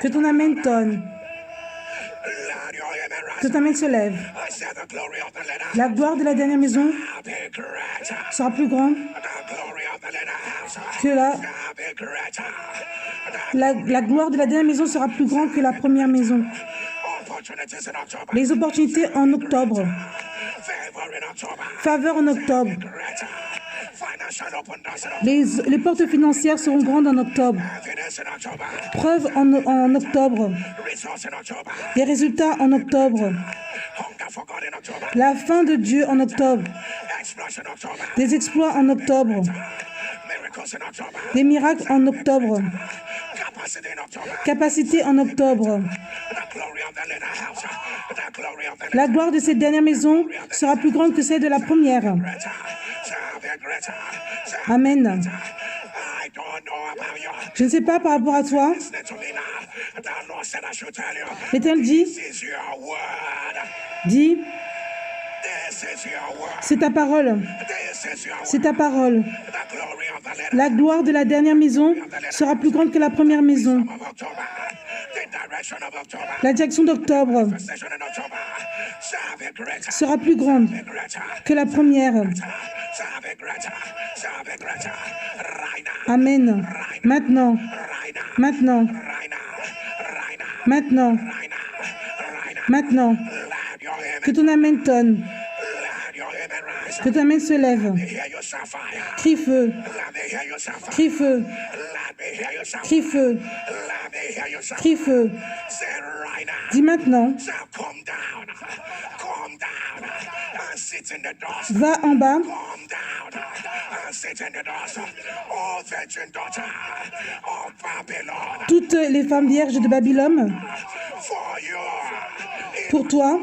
Que ton amène tonne. Que ta main se lève. La gloire de la dernière maison sera plus grande que la gloire de la dernière maison sera plus grande que la première maison. Les opportunités en octobre. Faveur en octobre. Les portes financières seront grandes en octobre. Preuves en octobre. Des résultats en octobre. La fin de Dieu en octobre. Des exploits en octobre. Des miracles en octobre. Capacité en octobre. La gloire de cette dernière maison sera plus grande que celle de la première. Amen. Je ne sais pas par rapport à toi. L'Éternel dit, c'est ta parole. C'est ta parole. La gloire de la dernière maison sera plus grande que la première maison. La direction d'octobre sera plus grande que la première. Amen. Maintenant. Maintenant. Maintenant. Maintenant. Que ton amen tonne. Que ta main se lève. Crie feu. Crie feu. Crie feu. Crie feu. Dis maintenant. Va en bas. Toutes les femmes vierges de Babylone. Pour toi.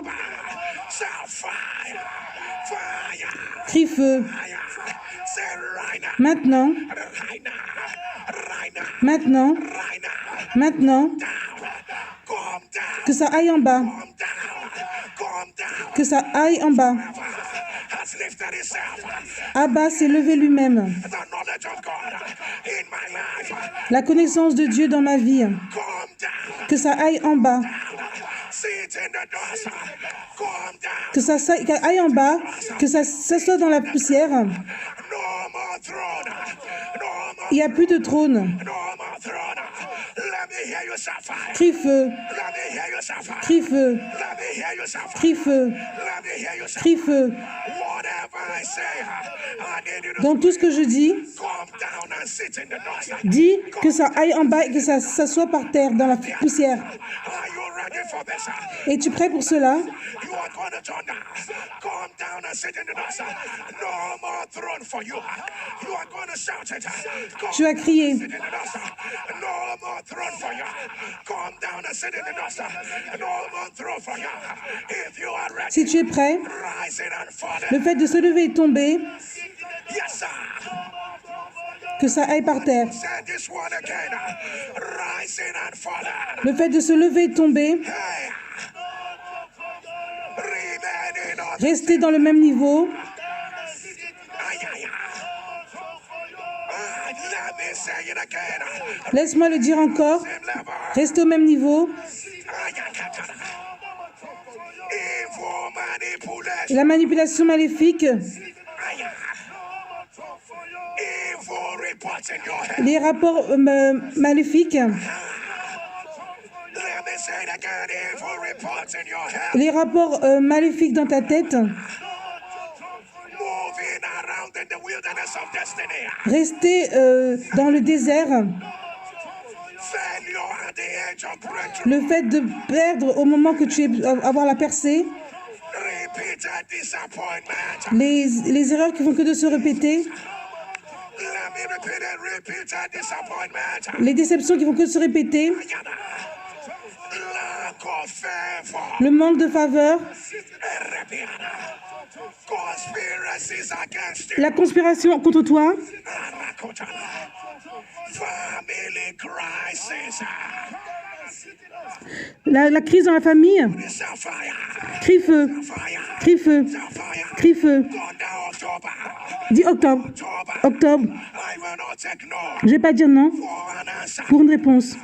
Crie feu. Maintenant. Maintenant. Maintenant. Que ça aille en bas. Que ça aille en bas. Abba s'est levé lui-même. La connaissance de Dieu dans ma vie. Que ça aille en bas. Que ça aille en bas. Que ça soit dans la poussière. Il n'y a plus de trône. Crie feu. Crie feu. Crie feu. Crie feu. Dans tout ce que je dis, dis que ça aille en bas et que ça s'assoie par terre dans la poussière. Es-tu prêt pour cela? Tu as crié. Si tu es prêt, le fait de se lever et tomber, que ça aille par terre. Le fait de se lever et tomber, rester dans le même niveau. Laisse-moi le dire encore. Restez au même niveau. La manipulation maléfique. Les rapports maléfiques. Les rapports maléfiques dans ta tête. Rester dans le désert. Le fait de perdre au moment que tu es avoir la percée. Les erreurs qui font que de se répéter. Les déceptions qui font que de se répéter. Le manque de faveur. La conspiration contre toi. La crise dans la famille. Crie feu. Crie feu. Crie feu. Dis octobre. Octobre. Je ne vais pas dire non pour une réponse.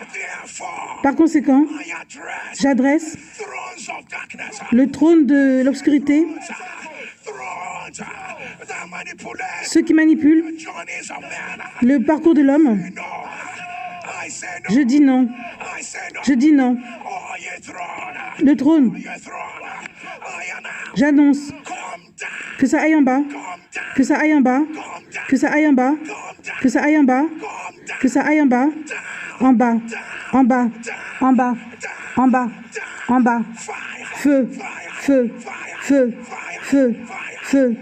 Par conséquent, j'adresse le trône de l'obscurité, ceux qui manipulent le parcours de l'homme. Je dis non. Je dis non. Le trône. J'annonce que ça aille en bas. Que ça aille en bas. Que ça aille en bas. Que ça aille en bas. Que ça aille en bas. En bas. En bas. En bas. En bas. En bas. Feu. Feu. Feu. Feu. Feu.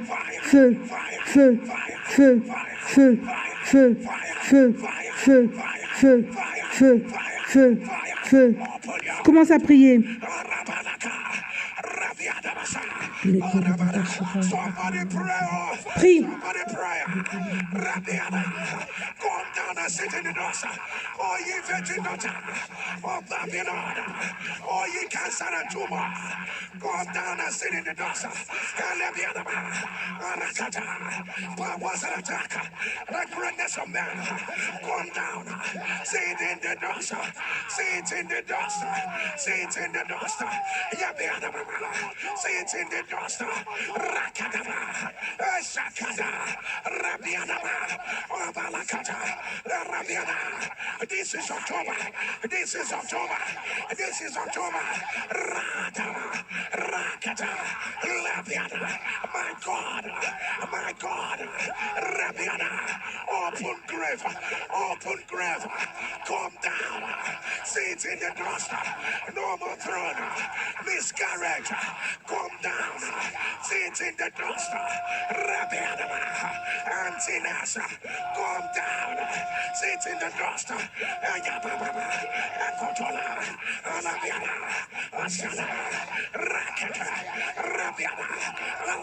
Feu. Feu. Feu. Feu. Feu. Feu. Feu. Feu. Feu. Feu. Feu. Commence à prier. Prie. This is October. This is October. This is October. Rakata. Labiana. My God. My God. Rabiana. Open grave. Open grave. Come down. Sit in the dust. No more throne. Miscarriage. Come down. Sit in the dust. Rabiana. Antinas. Come down. Sit in the dust.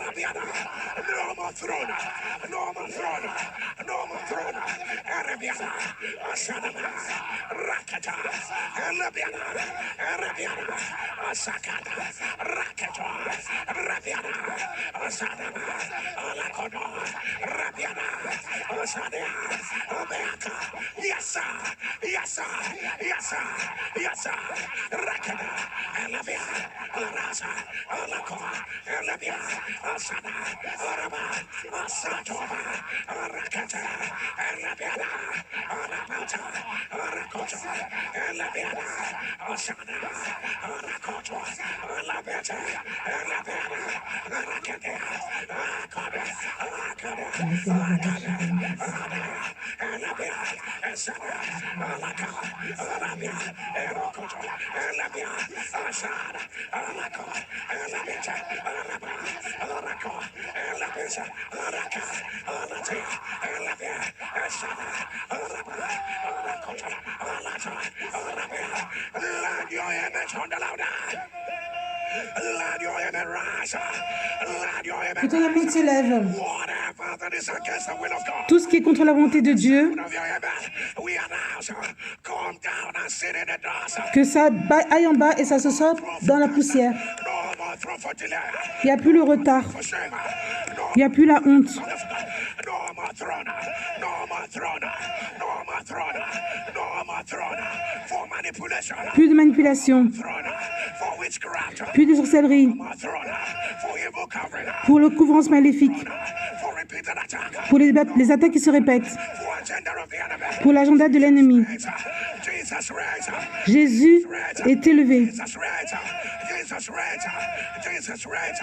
No more throne. No more throne. No more throne. Arabiana. Asanama. Rakata. Arabiana. Arabiana. Asakata. Rakata. Arabiana. Asanama. Alakono. Arabiana. Asania. Abeaka. Yes, sir. Yes, sir. Yes, sir. Yes, sir. Rakata. Alabia. Arasa. Alakoa. Alabia. Asana. Araba. Asatoba. Arakata. Alabiana. Arabata. Arakota. Alabiana. Asana. Arakota. Alabata. Alabiana. Arakata. Akada. Akada. Akada. Alabia. Asana. Alaka. Alabia. Arakota. Alabia. Asana. Alaka. Alabita. Araba. Arako. Alabisa. Araka. Alatia. Alabia. Asana. Araba. Arakota. Alata. Arabia. Land your image on the louder. Land your image rise. Land your image Que ton amour s'élève. whatever that is against the will of God. Tout ce qui est contre la volonté de Dieu, We announce, come down and sit in the dust. que ça aille en bas et ça se sorte dans la poussière. No more throne for delay. Il n'y a plus le retard. For shame. No Il n'y a plus la honte. No more throne. No more throne. No more throne. No more throne. For manipulation. Plus de manipulation. Throne. For witchcraft. Plus de sorcellerie. No more throne. For evil covering. Pour le couvrance maléfique. For repeated attack. Pour les attaques qui se répètent. For agenda of the enemy. Pour l'agenda de l'ennemi. Jesus raised. Jésus est élevé. Jesus raised. Jesus raised. Jesus raised.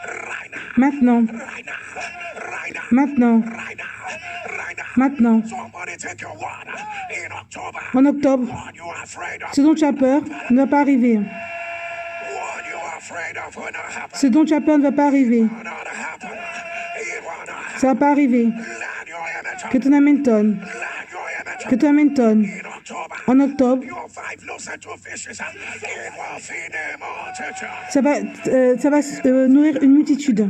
Right now. Maintenant. Right now. Right now. Maintenant. Right now. Right now. Maintenant. Somebody take your word in October. En octobre, What you are afraid of. ce dont tu as peur ne va pas arriver. What you are afraid of will not happen. Ce dont tu as peur ne va pas arriver. Will not happen. It will not happen. Ça ne va pas arriver. Land your image. Que ton âme tonne. Land your image. Que ton âme tonne. In October. En octobre, ça va nourrir une multitude.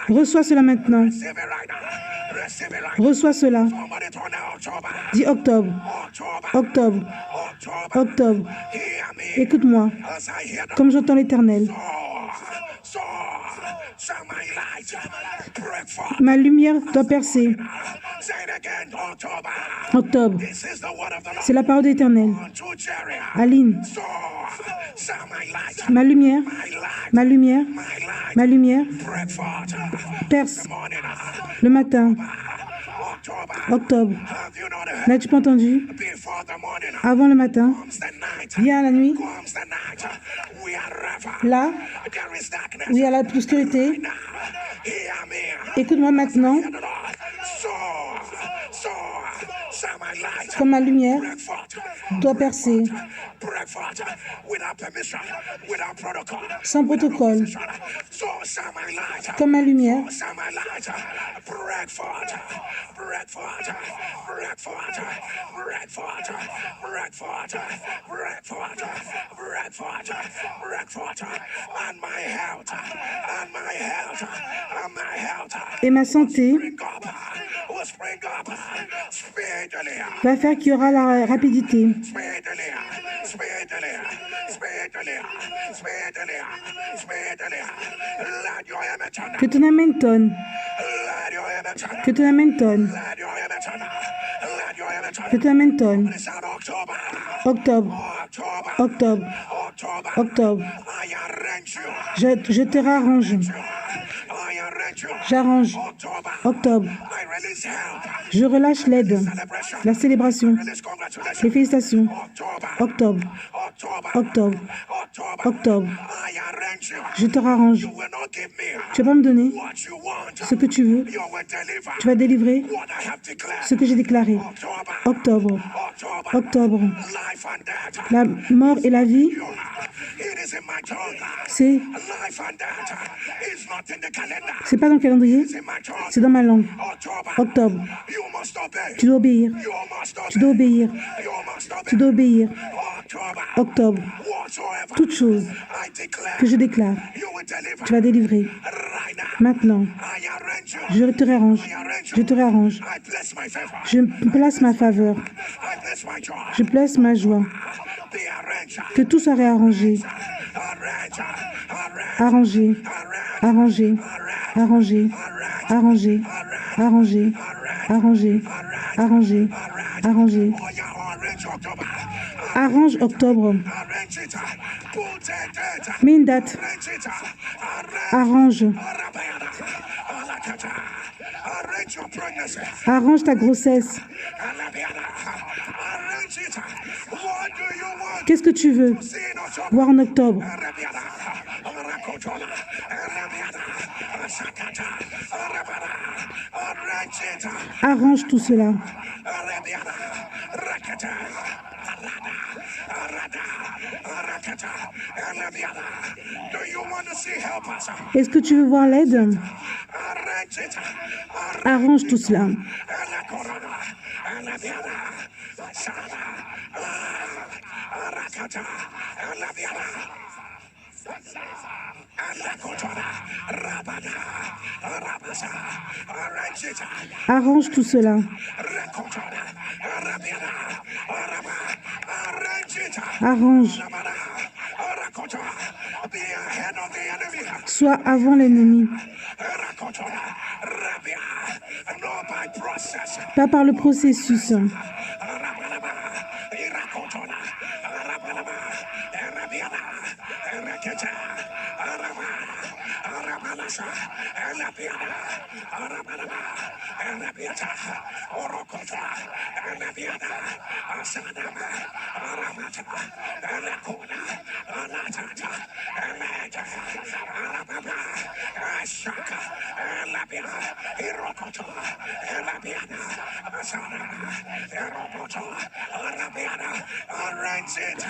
Reçois cela maintenant. Reçois cela. Dis octobre. Octobre. Octobre. Écoute-moi. Comme j'entends l'Éternel. Ma lumière doit percer. Octobre. C'est la parole de l'Éternel. Aline. Ma lumière. Ma lumière. Ma lumière. Perce. Le matin. Octobre. N'as-tu pas entendu? Avant le matin, vient la nuit. Là où il y a l'obscurité, écoute-moi maintenant. Comme ma lumière doit percer. Sans protocole. Comme ma lumière. Et ma santé va faire qu'il y aura la rapidité. Que ton amen tonne. Que ton amen tonne. Que ton amen tonne. Octobre. Octobre. Octobre. Je te rarrange. J'arrange. Octobre. Je relâche l'aide. La célébration. Les félicitations. Octobre. Octobre. Octobre. Je te rarrange. Tu vas pas me donner ce que tu veux. Tu vas délivrer ce que j'ai déclaré. Octobre. Octobre. La mort et la vie, c'est pas dans le calendrier, c'est dans ma langue. Octobre. Tu dois obéir. Tu dois obéir. Tu dois obéir. Octobre. Toute chose que je déclare, tu vas délivrer. Maintenant, je te réarrange. Je te réarrange. Je place ma faveur. Je place ma joie. Que tout soit réarrangé. Arrangé. Arrangé. Arrangé. Arrangé. Arrangé. Arrangé. Arrangé. Arrangé. Arrange octobre. Mets une date. Arrange. Arrange ta grossesse. Qu'est-ce que tu veux voir en octobre? Arrange tout cela. Est-ce que tu veux voir l'aide? Arrange tout cela. Arrange tout cela. Arrange. Sois avant l'ennemi. Pas par le processus.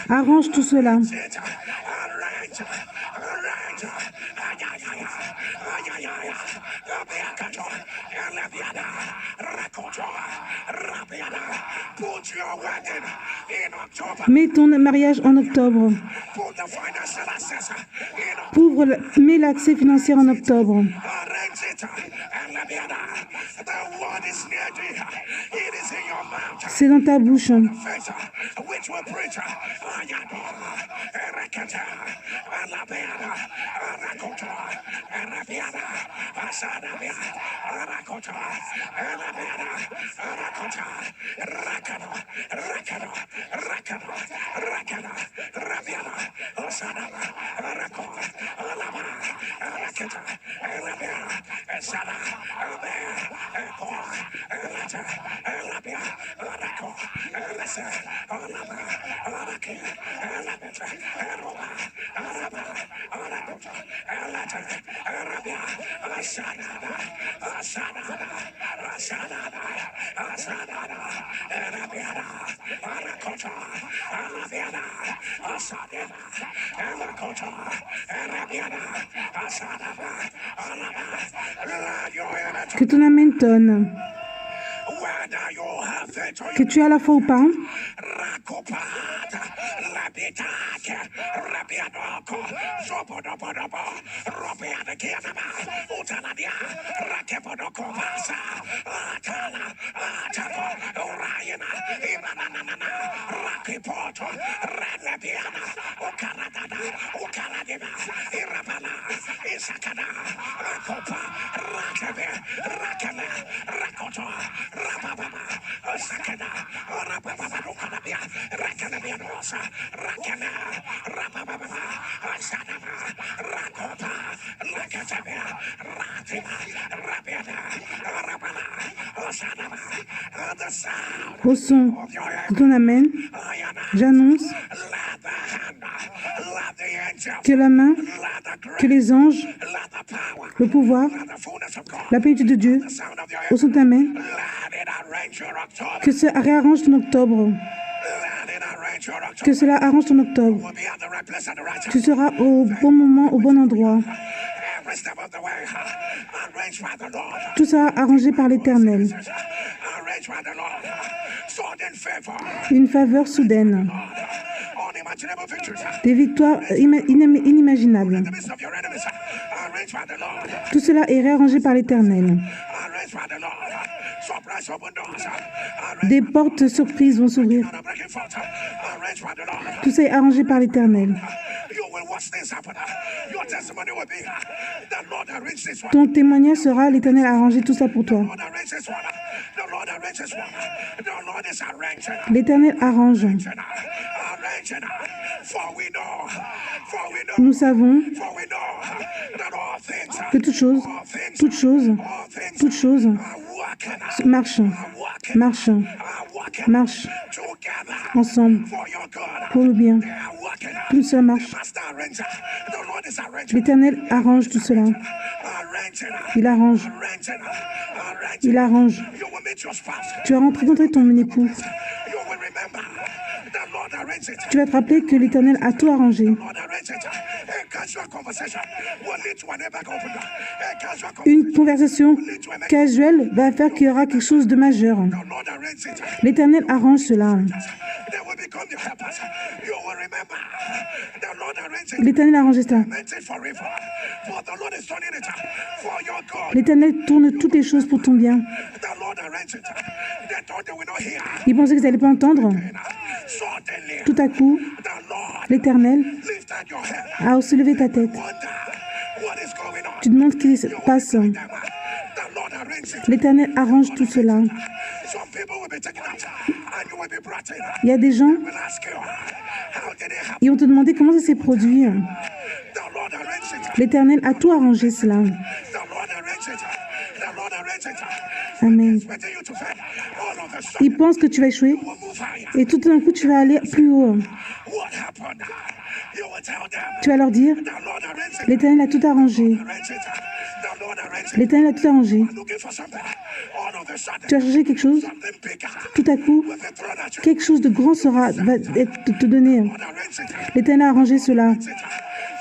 Arrange tout cela. wedding in October. Mets ton mariage en octobre. Put the financial access in Mets l'accès financier en octobre. arrange it. And let me know. The word is near thee. It is in your mouth. C'est dans ta bouche. Faith, which will preach. Ayadora, Erekata, Alabera, Arakota, Arabiana, Asadabia, Arakota, Alabera, Arakota, Rakano, Rakano, Rakano, Rakano, Rabiana, Asadaba, Arako, Alaba, Arakata, Alabera, Asada, Alabera, Eko, Alata, Alabia, Arako, Alasa, Alaba, Arake, Alabata, Aroba, Araba, Arakota, Alata, Arabia, Asadaba, Asadaba, Asadaba, Asadaba, Arabiana, Arakota, Alabiana, Asadaba, Arakota, Arabiana, Asadaba, Alaba, Radioana, Que ton amen tonne. whether you have faith or Que tu es à la foi ou pas. Rakopata, Labitake, Rabianoko, Zopodopodopo, Robiana Kianama, Utaladia, Rakepodoko Vasa, Atala, Atako, Oriana, Imanana, Rakipoto, Ranabiana, Okaradana, Okaradina, Irabala, Isakana, Akopa, Rakabe, Rakana, Rakoto, Rababa, Sakana, Rababa, Rukanabia, Rakanabia Rosa, Rakana, Rababa, Asadama, Rakopa, Lakatabia, Ratima, Rabiana, Rabala, Asadama, the sound Au son of your de ton amen, Ayana, j'annonce let the hand, let the angels, que la main, let the que grace, les anges, let the power, le pouvoir, let the fullness of God, la plénitude de Dieu, the sound of your au son de ta main, let it arrange your October. que ça réarrange ton octobre. Let it arrange your October. Que cela arrange ton octobre. We'll be at the right place at the right Tu time. seras au bon moment, au bon endroit. Every step of the way, arranged by the Lord. Tout sera arrangé par l'Éternel. Arranged by the Lord. Sudden favor. Une faveur soudaine. Unimaginable victories. Des victoires inimaginables. In the midst of your enemies. Arranged by the Lord. Tout cela est réarrangé par l'Éternel. Arranged by the Lord. Surprise open doors. Des portes surprises vont s'ouvrir. Breaking forth. Arranged by the Lord. Tout ça est arrangé par l'Éternel. You will watch this happen. Your testimony will be the Lord arranged this one. Ton témoignage sera l'Éternel a arrangé tout ça pour toi. The Lord arranged this one. The Lord arranged this one. The Lord is arranging. L'Éternel arrange. Arranging. For we know. Nous savons For we know that all things. que toutes choses marchent Together ensemble for your good. pour le bien. They are working. Tout cela marche. Master arranger. The Lord is arranging. L'Éternel arrange tout cela. Arranging. Il arrange. Arranging. Arranging. Il arrange. You will meet your spouse. Tu vas rencontrer ton époux. You will remember the Lord arranged it. Tu vas te rappeler que l'Éternel a tout arrangé. Lord arranged it. A casual conversation will lead to an ever open door. A casual Une conversation casuelle va faire qu'il y aura quelque chose de majeur. The Lord arranged it. L'Éternel arrange cela. They will become your helpers. You will remember the Lord arranged it. L'Éternel a arrangé cela. Meant it for evil. But the Lord is turning it for your good. L'Éternel tourne toutes les choses pour ton bien. The Lord arranged it. They thought they would not hear. Ils pensaient qu'ils n'allaient pas entendre. Suddenly, Tout à coup, the Lord l'Éternel lifted your head. a aussi levé ta tête. Wonder what is going on. Tu demandes ce qui se passe. The Lord arranged it. L'Éternel arrange tout cela. Some people will be taken out and you will be brought in. Il y a des gens, Will ask you, how did it happen? ils vont te demander comment ça s'est produit. The Lord arranged it. L'Éternel a tout arrangé cela. The Lord arranged it. The Lord arranged it. Amen. Expecting you to fail. All of a sudden, Ils pensent que tu vas échouer you will move higher. et tout d'un coup tu vas aller plus haut. What happened? You will tell them. Tu vas leur dire, The Lord arranged it. l'Éternel a tout arrangé. Arranged it. The Lord arranged it. L'Éternel a tout arrangé. Looking for something. All of a sudden, Tu vas chercher quelque chose, something bigger tout à coup, will be thrown at you. quelque chose de grand va te donner. The Lord arranged it. L'Éternel a arrangé cela.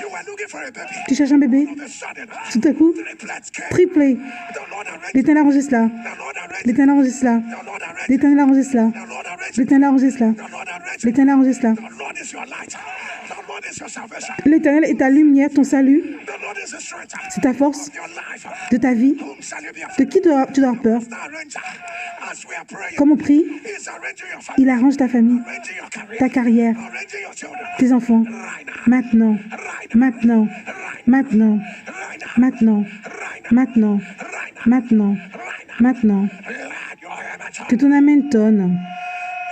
You were looking for a baby. Tu cherches un bébé. All of a sudden, Tout à coup, triplets came. triplé. The Lord arranged. L'Éternel a arrangé cela. The Lord arranged. L'Éternel a arrangé cela. The Lord arranged. L'Éternel a arrangé cela. The Lord arranged. L'Éternel a arrangé cela. The Lord arranged. L'Éternel a arrangé cela. The Lord is your light. The Lord is your salvation. L'Éternel est ta lumière, ton salut. The Lord is the strength C'est ta force of your life. de ta vie. Whom shall you be De afraid? qui tu dois avoir peur? The arranger. As we are praying, Comme on prie, He's arranging your family, il arrange ta famille, arranging your career, ta carrière, arranging your children. tes enfants. Right now. Maintenant, Right now. maintenant, Right now. maintenant, Right now. maintenant, Right now. maintenant, Right now. maintenant, Right now. maintenant. Let your amen Que ton amen tonne.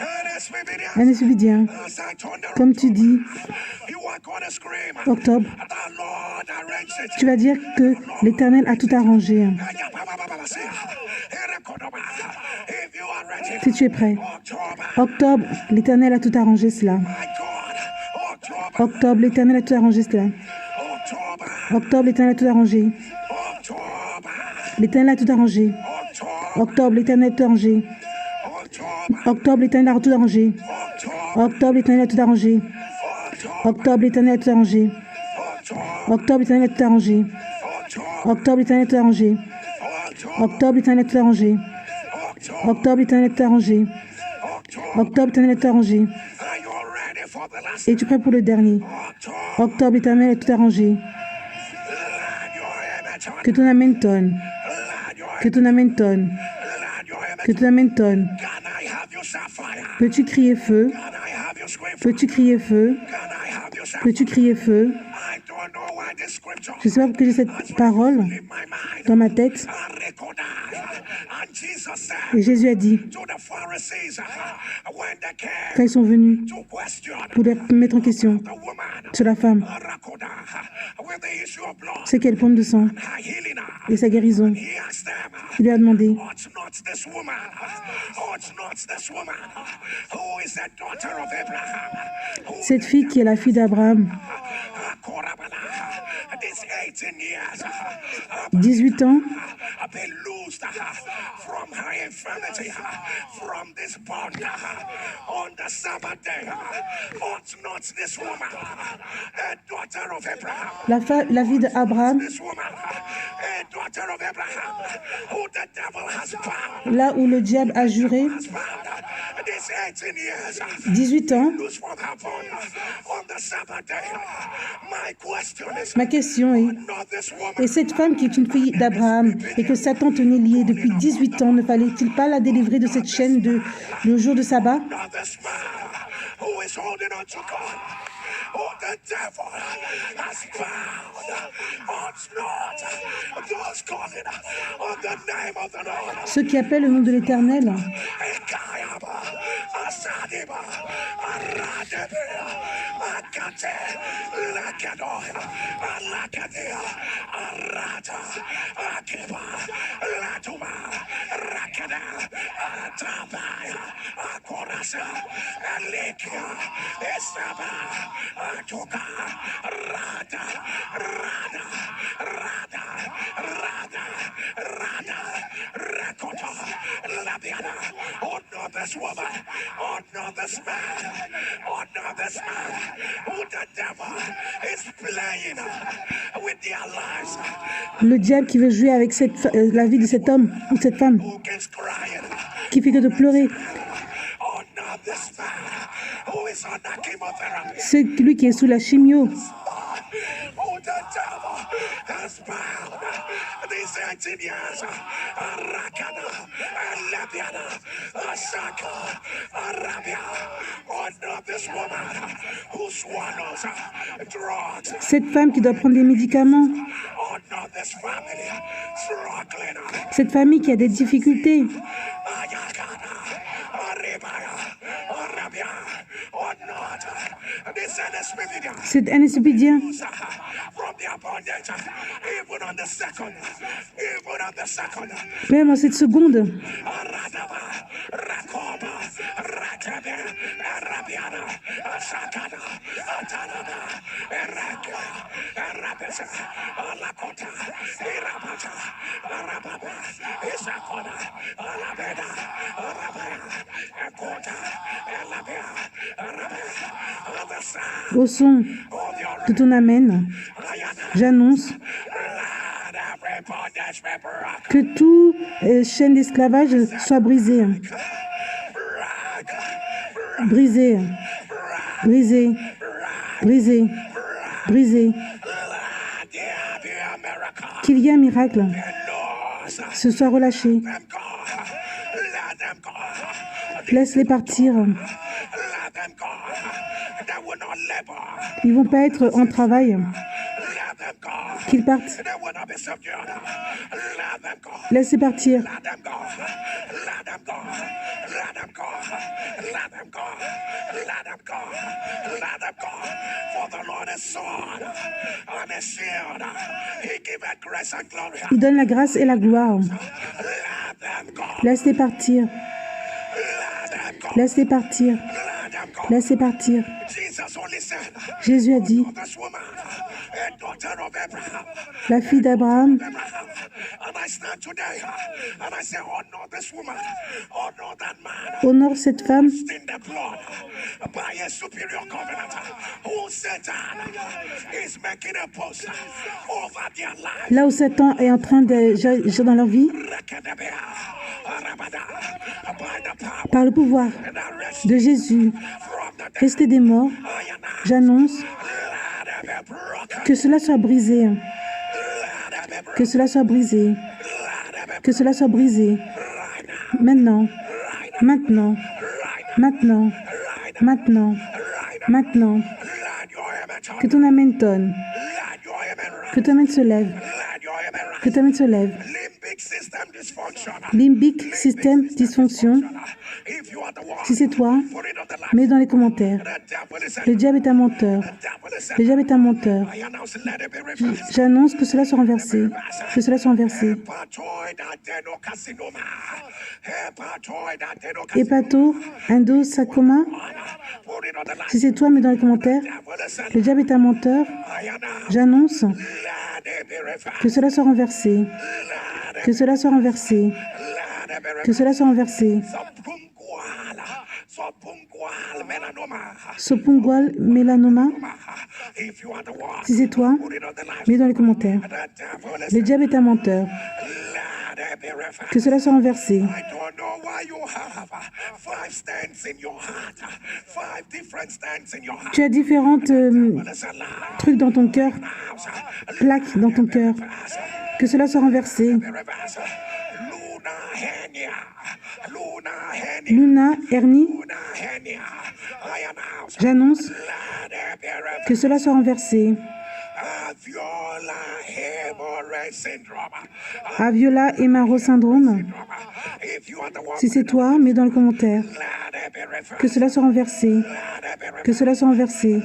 And as we begin, Un esubidien, as I turn the comme tu dis, you are going to scream. octobre, The Lord arranged it. tu vas dire que l'Éternel a tout arrangé. If you are ready, Si tu es prêt. October, Octobre, l'Éternel a tout arrangé cela. my God, October, Octobre, l'Éternel a tout arrangé cela. October, Octobre, l'Éternel a tout arrangé. October, L'Éternel a tout arrangé. October, Octobre, l'Éternel a tout arrangé. October, Octobre, l'Éternel a tout arrangé. October, Octobre, l'Éternel a tout arrangé. Octobre, l'Éternel a tout arrangé. Octobre, l'Éternel a tout arrangé. Octobre, l'Éternel a tout arrangé. Octobre, l'Éternel a tout arrangé. Octobre, l'Éternel a tout arrangé. Octobre, l'Éternel a tout arrangé. Are you ready for the last? Es-tu prêt pour le dernier? October, Octobre, l'Éternel a tout arrangé. let your amen Que ton amen tonne. let your Que ton amen tonne. let your amen. Que ton amen tonne. Can I have your sapphire? Peux-tu crier feu? Can I have your scream? Peux-tu crier feu? Can I have your sapphire? Peux-tu crier feu? I don't know why this scripture Je ne sais pas pourquoi j'ai cette parole in my mind. dans ma tête. And Jesus said Et Jésus a dit, to the Pharisees when they quand came ils sont venus to question pour les mettre en question the woman sur la femme, with the issue of blood, c'est quelle pomme de sang her healing her, et sa guérison. he asked them, Il lui a demandé, ought not this woman, ought not this woman, who is the daughter of Abraham, who cette fille qui est la fille d'Abraham, this 18 years 18 ans, been loosed from her infirmity, from this bond on the Sabbath day. Ought not this woman, a daughter of Abraham, la fille d'Abraham, this woman, a daughter of Abraham, who the devil has bound, là où le diable a juré, this 18 years 18 ans. loose from her bond on the Sabbath day. My question is, Ma question est, not this woman, et cette femme qui est une fille d'Abraham et que Satan tenait liée depuis 18 ans, ne fallait-il pas la délivrer de cette chaîne le jour de sabbat? not this man who is holding on to God, who the devil has bound, ought not those calling on the name of the Lord. Ceux qui appellent le nom de l'Éternel, Ekayaba, Asadiba, Aradebe, Akate, Lakadoya, Alakadea, Arata, Akiba, Latuma, Rakada, Atabaya, Akorasa, Alekia, Esaba, Atoka, Rada, Rada, Rada, Rada, Rada, Rakota, Labiana, oh no, this woman, oh no, this man, oh no, this man, who the devil is playing with their lives, le diable qui veut jouer avec la vie de cet homme ou cette femme, who keeps crying, qui fait que de pleurer, oh no, this man, who is on the chemotherapy, celui qui est sous la chimio, who the devil has bound these 18 years, Rakana, Labiana, Asaka, Arabia, oh no, this woman who swallows drugs, cette femme qui doit prendre des médicaments, oh no, this family struggling, cette famille qui a des difficultés, Ayakana, Aribaya, Arabia, oh no, this anesthesia. c'est un esubidien, From the abundance, even on the second, même en cette seconde, Radaba, Rakoba, Ratabe, Arabiana, Asakana, Atanaba, Eraka, Arabesa, Alakota, Irabata, Arababa, Isakona, Alabeda, Arabaya, Ekota, Elabea, Arabea, the sound au son of your de ton Amen, j'annonce que toute chaîne d'esclavage soit brisée. Brisée. Brisée. Brisée. Brisée. Qu'il y ait un miracle. Se soit relâché. Laisse-les partir. Ils ne vont pas être en travail. Qu'ils partent. Laisse-les partir. Il donne la grâce et la gloire. Laisse-les partir. Laisse-les partir. Laisse-les partir. Jésus a dit, la fille d'Abraham, honore cette femme là où Satan est en train d'agir dans leur vie. Par le pouvoir de Jésus, resté des morts, j'annonce que cela soit brisé. Que cela soit brisé. Que cela soit brisé. Maintenant. Maintenant. Maintenant. Maintenant. Maintenant. Que ton Amen tonne. Que ton Amen se lève. Que ton Amen se lève. Limbic système dysfonction. Si c'est toi, mets dans les commentaires. Le diable est un menteur. Le diable est un menteur. J'annonce que cela soit renversé. Que cela soit renversé. Hépato, Indo, Sakoma. Si c'est toi, mets dans les commentaires. Le diable est un menteur. J'annonce que cela soit renversé. Que cela soit renversé. Que cela soit renversé. Sopungual mélanoma. Si c'est toi, mets dans les commentaires. Le diable est un menteur. Que cela soit renversé. Tu as différentes trucs dans ton cœur, plaques dans ton cœur. Que cela soit renversé. Luna, hernie. J'annonce que cela soit renversé. Aviola Hemorrhoid syndrome. Si c'est toi, mets dans le commentaire. Que cela soit renversé. Que cela soit renversé.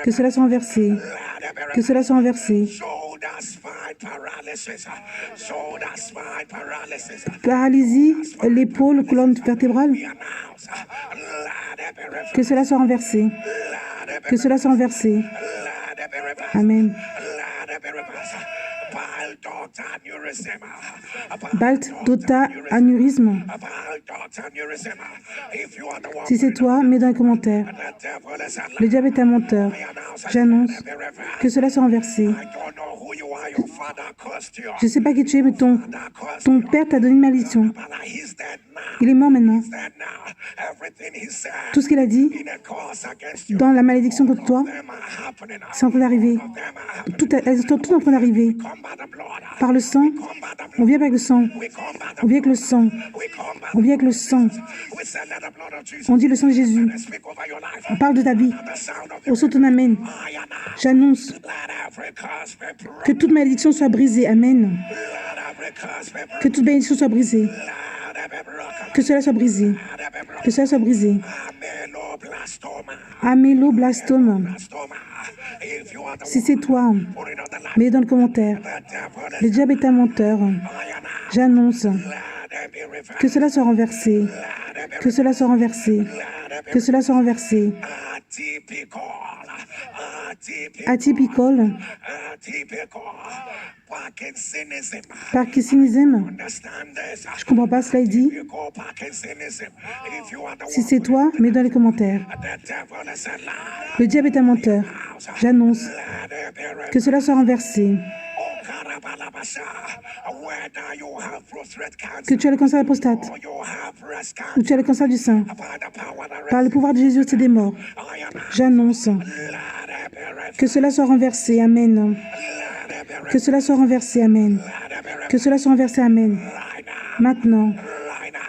Que cela soit renversé. Que cela soit renversé. Paralysie, l'épaule, colonne vertébrale. Que cela soit renversé. Que cela soit renversé. Amen. Balt, Dota, anévrisme. Si c'est toi, mets dans les commentaires. Le diable est un menteur. J'annonce que cela soit renversé. Je ne sais pas qui tu es, mais ton père t'a donné une malédiction. Il est mort maintenant. Tout ce qu'il a dit dans la malédiction contre toi, c'est en train d'arriver. Elles sont toutes en train d'arriver. Par le sang, on vient avec le sang. On vient avec le sang. On vient avec le sang. On dit le sang de Jésus. On parle de ta vie. Au son de ton Amen. J'annonce que toute malédiction soit brisée. Amen. Que toute malédiction soit brisée. Que cela soit brisé. Que cela soit brisé. Améloblastome. Si c'est toi, mets dans le commentaire. Le diable est un menteur. J'annonce que cela soit renversé. Que cela soit renversé. Que cela soit renversé. Atypical. Parkinsonisme. Je ne comprends pas, cela est dit. Si c'est toi, mets dans les commentaires. terre. Le diable est un menteur. J'annonce que cela soit renversé. Que tu as le cancer de la prostate, ou tu as le cancer du sein. Par le pouvoir de Jésus, c'est des morts. J'annonce que cela soit renversé. Amen. Que cela soit renversé. Amen. Que cela soit renversé. Amen. Maintenant.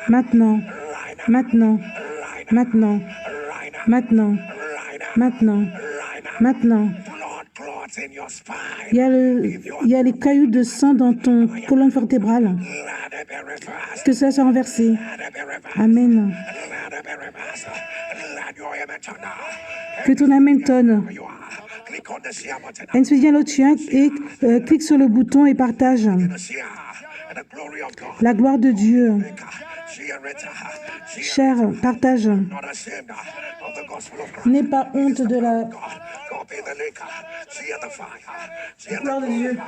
Maintenant. Maintenant. Maintenant. Maintenant. Maintenant. Maintenant. Il y a les cailloux de sang dans ton colonne vertébrale. Que cela soit renversé. Amen. Que ton amen tonne. Ensuite, viens l'autre chien et clique sur le bouton et partage. La gloire de Dieu. Cher, partage. N'aie pas honte de la gloire de Dieu.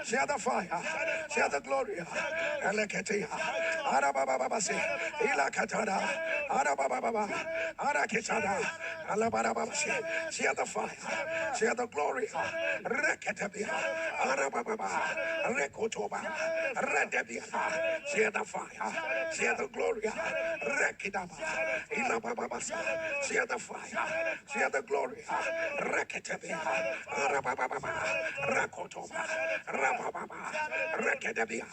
Share the fire, share the glory, Eleketia, Arabababasi, Ilakatada, Arabababa, Arakechada, Alabarabasi, share the fire, share the glory, Reketabia, Arabababa, Rekotoba, Redebia, share the fire, share the glory, Rekidaba, Ilabababasa, share the fire, share the glory, Reketabia, Arabababa, Rakotoba, Rabababa, Rekedabia,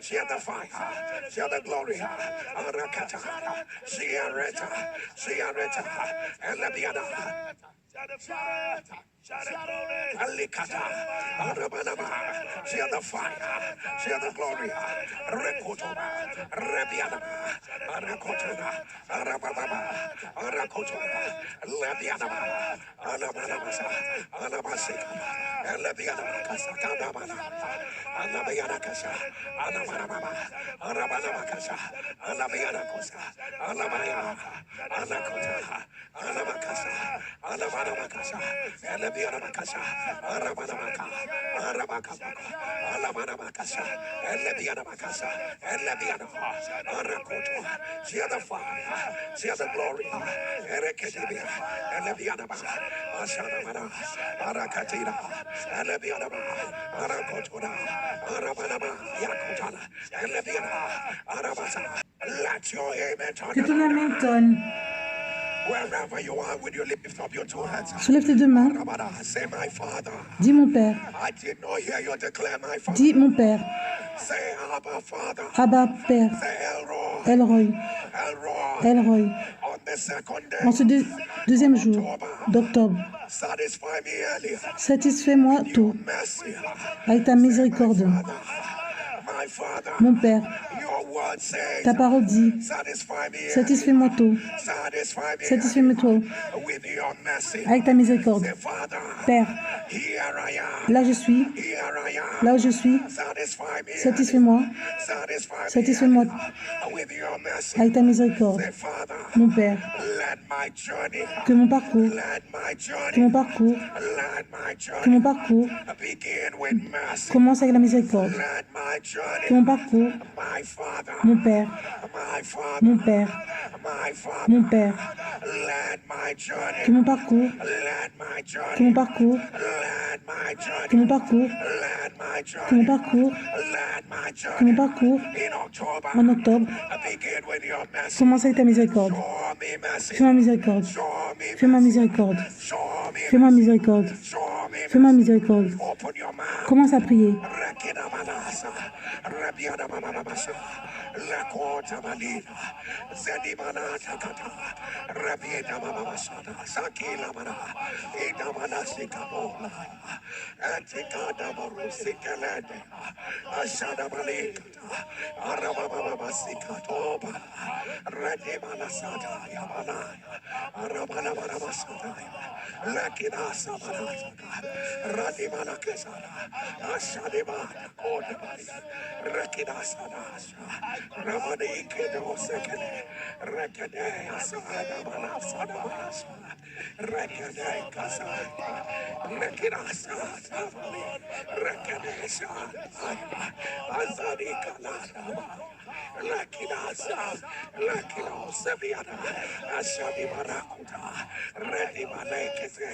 share the fire, share the glory, Arakata, Shiareta, Elabiana. Alikata, Arabanaba, share the fire, share the glory, Rekotoba, Rebiana, Arakotana, Arababa, Arakotona, Lebiana, Alabanabasa, Alabasika, Elebiana Casacadabana, Alabiana Casa, Alabanaba, Arabanaba Casa, Alabiana Cosa, Alabaya, Alakota, Alabacasa, Alabanabacasa, Elebianabacasa, Arabanabaka, Arabacaba, Alabanabacasa, Elebianabacasa, Elebiana, Arakoto, share the fire, share the glory, Ereketibia, Elebianaba, Ashanamana, Arakatina, Elebianaba, Arakotora, Arabanaba, Yakotana, Elebiana, Arabasa. Let your amen Que ton turn. amen tonne. Wherever you are, will you lift up your two hands? Soulève tes deux mains. Say, my Father. Dis mon Père. I did not hear you declare my Father. Dis mon Père. Say, Abba, Father. Abba, Père. Say, Elroy. Elroy. Elroy. Elroy. On the second day En ce deuxième jour d'octobre, satisfy me earlier. satisfais-moi tôt Mercy. avec ta miséricorde. My Father. Mon Père, Your word says, ta parole dit, satisfy me earlier. satisfais-moi tôt, Satisfy me satisfais-moi tôt with your mercy. avec ta miséricorde. Say, Father, Père, here I am. là je suis, Here I am. là où je suis, Satisfy me. satisfais-moi, Satisfy me satisfais-moi with your mercy. avec ta miséricorde. Say, Father, Mon Père, let my journey, que mon parcours, let my que journey, mon parcours, let my que journey mon parcours begin with mercy. commence avec la miséricorde. Let my Que journey, mon parcours, my Father, mon Père, my Father, mon Père, my Father, mon Père, let my que journey, mon parcours, let my que journey, mon parcours, let my journey, que mon parcours, let my que mon journey, parcours, let my que mon journey parcours in October en octobre begin with your mercy. commence avec ta miséricorde. Show me mercy. Fais-moi miséricorde. Show me Fais-moi mercy. miséricorde. Show me Fais-moi miséricorde. Show me Fais-moi mercy. miséricorde. Open your mouth. Commence à prier. Rekina manasa. Rebiana mama masa. Lakota Malina, Zedimana Takata, Rapieta Babasada, Sakila Mana, Idamana Sikabola, Antikada Marusikalede, Ashada Malikata, Arababa Sikatoba, Radimana Sada Yamana, Arabana Masada, Lakina Samanataka, Radimana Kesada, Ashadimana Kodabari, Rakina Sadasha. Ramani Kedo Sekele, Rekade Asada Manasada, Rekade Kasada, Rekirasa Tavali, Rekade Shada, Azadi Kalada, Lakinasa, Lakino Seviana, Ashadi Marakuta, Redi Malekese,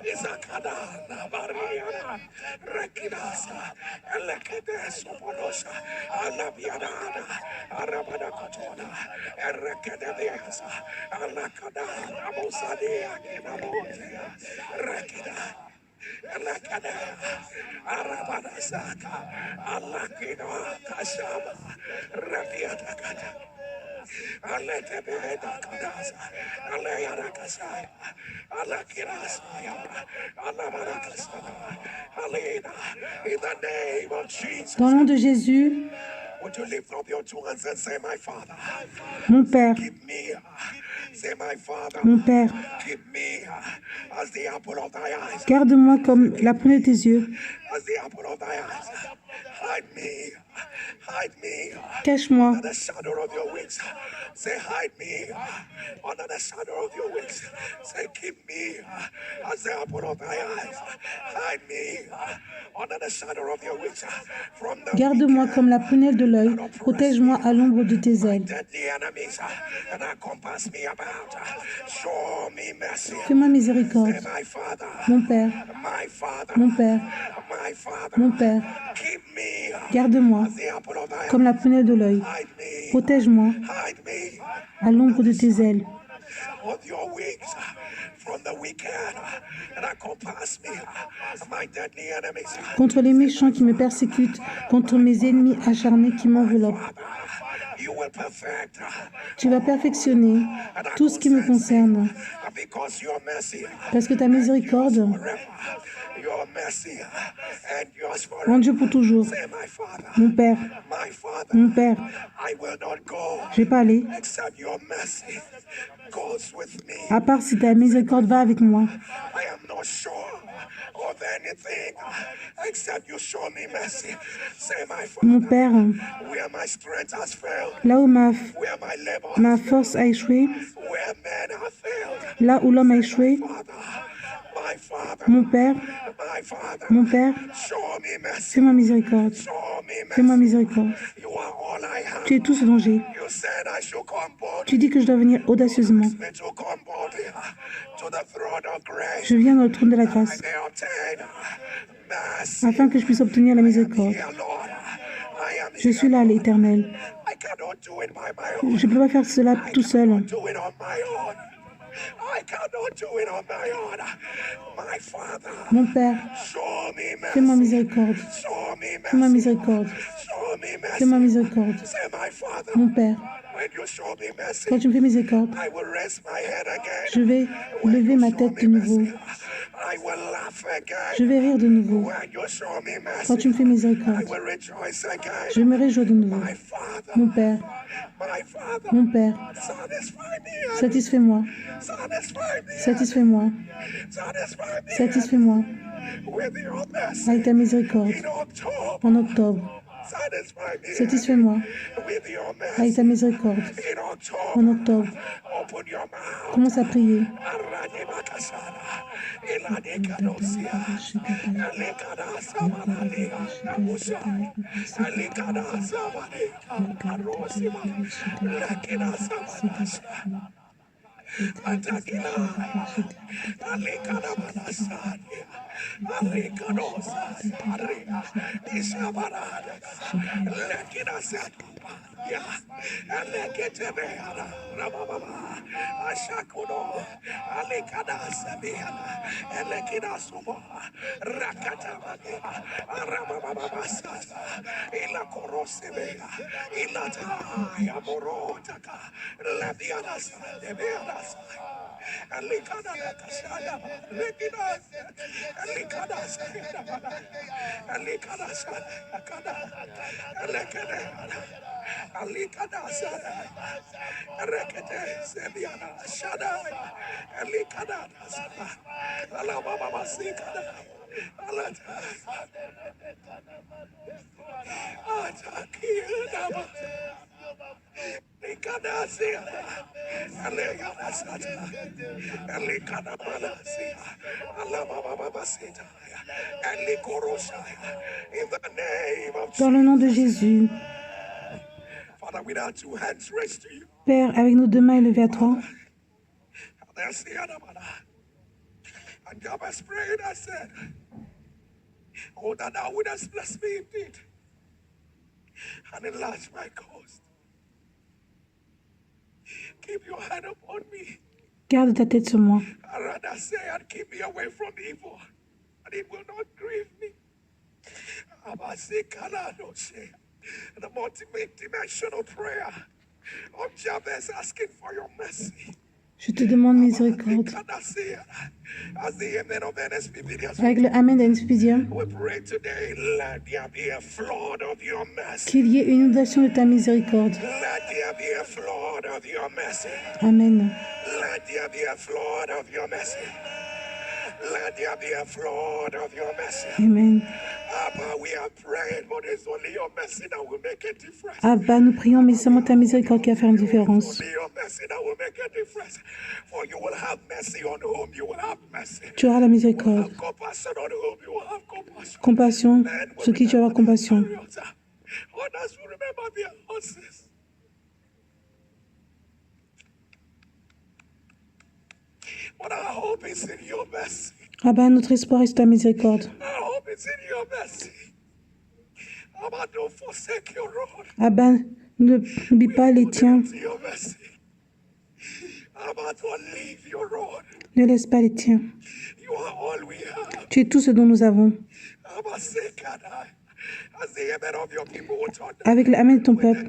Izakada, Nabariana, Rekinasa, Elekede Soponosa, Alabiana, Arabada Kotona, Erekedeviasa, Alakada, Abusadia, Kinamosia, Rekida. Alakada, Arabada Saka, Alakino, Kashaba, Rabiata. Aletebeda Kadasa, Alearakasaya, Alakirasaya, Alamarakasana, Alena, in the name of Jesus. Dans le nom de Jésus, Would you lift up your two hands and say, my Father, mon Père, keep me, say, my Father, mon Père, keep me as the apple of thy eyes, garde-moi comme la prunelle de tes yeux, as the apple of thy eyes, hide me, cache-moi under the shadow of your wings. Say, hide me under the shadow of your wings. Say, keep me as the apple of thy eyes. Hide me under the shadow of your wings. From the Garde-moi wicked comme la prunelle de l'œil, protège-moi à l'ombre de tes ailes. deadly enemies that compass me about. Show me mercy. Fais-moi miséricorde, Say, my Father, mon Père, my Father, mon Père, my Father, mon Père, keep me garde-moi as the apple of thy comme la eye. prunelle de l'œil, Hide me, protège-moi hide me à l'ombre de tes ailes. with your wings from the wicked that compass me, my deadly enemies. Contre les méchants qui me persécutent, contre mes ennemis acharnés qui m'enveloppent. You will perfect Tu vas perfectionner tout ce qui me concerne, because your mercy, parce que ta miséricorde your mercy endures forever. rendue pour toujours. Say, my Father, Mon Père, my Father, mon Père, I will not go je vais pas aller, except your mercy goes with me. à part si ta miséricorde va avec moi. I am not sure of anything except you show me mercy. Say, my Mon Father, Père, where my strength has failed, là où where my labor has ma failed, force a échoué, where men have failed. là où l'homme a échoué, My Father, mon Père, my Father, mon Père, show me mercy. fais-moi miséricorde, Show me fais-moi mercy. miséricorde. You are all I have. Tu es tout ce dont j'ai. You said I should come boldly. Tu dis que je dois venir audacieusement. Me to come boldly to the throne of grace. Je viens dans le trône de la grâce, I may obtain mercy. afin que je puisse obtenir la miséricorde. Here, Lord, I am Je here. suis là, l'Éternel. I cannot do it by my own. Je ne peux pas faire cela tout seul. Do it on my own. I cannot do it on my own. My Father, Mon Père, show me mercy. fais-moi miséricorde. Show me Fais-moi mercy. miséricorde. Show me mercy. Fais-moi miséricorde. Say, my Father, Mon Père, when you show me mercy, quand tu me fais miséricorde, I will raise my head again. je vais lever ma tête de nouveau. I will laugh again. Je vais rire de nouveau. When you show me Quand tu mercy, me fais miséricorde, I will rejoice again. je me réjouis de nouveau. My Father, Mon Père, my Father, mon Père, satisfy me. satisfais-moi, Satisfy me. satisfais-moi, Satisfy me satisfais-moi with your mercy. avec ta miséricorde In October, en octobre. satisfy me Satisfais-moi with your mercy. avec ta miséricorde In October, en octobre. open your mouth. Commence à prier. Aradibakasana, Eladekanosia, Elekadasamanadea, Namusa, Elekadasamanea, Arosima, Lekedasamanasa, Atakila, Alekadamanasania, Alikadosa, Aria, Isabarada, Lekinasat. Yeah, Eleketebeana, Rababa, Ashakuno, Alikadasabiana, Elekidasuba, Rakatabania, Rabababasata, Ilakorosebea, Ilata, Yaborotaka, Labianas, Debeanas. Alikada Kasaya, Lekidas, Alikadas, Alikadas, Akada, Alekade, Alikadas, Rekete, Sebiana, Shadai, Alikadas, Alababa Sikada, Alata, Atakiyama. Ikadasia, Alegadasata, Alikadabalasia, Alabababasita, Alikoroshaya. In the name of Dans le nom de Jesus. Jésus, Father, with our two hands raised to you. Père, avec nos deux mains élevées à toi, And Jabez prayed, I said, oh, that thou wouldest bless me indeed and enlarge my coast. Keep your hand upon me. garde ta tête sur moi. I rather say and keep me away from evil, and it will not grieve me. The multi-dimensional prayer of Jabez asking for your mercy. Je te demande miséricorde. As the amen of NSPPD, Avec le Amen d'Anespédia, we pray today, let there be a flood of your mercy. qu'il y ait une inondation de ta miséricorde. Let there be a flood of your mercy. Amen. Let there be a flood of your mercy. Let there be a flood of your mercy. Amen. Abba, we are praying, but it's only your mercy that will make a difference. Abba, nous prions, mais c'est seulement ta miséricorde qui va faire une différence. It's only your mercy that will make a difference. For you will have mercy on whom you will have mercy. Tu auras la miséricorde. Have compassion on whom you will have compassion. Compassion, sur qui tu auras compassion. Others will remember their losses. But our hope is in your mercy. Abba, notre espoir est sur ta miséricorde. Our hope is in your mercy. Abba, don't forsake your road. Abba, n'oublie pas les tiens. Your mercy. Abba, don't leave your road. Ne laisse pas les tiens. You are all we have. Tu es tout ce dont nous avons. Abba, say, Kadai. As the amen of your people will turn down. Avec l'Amen de ton peuple,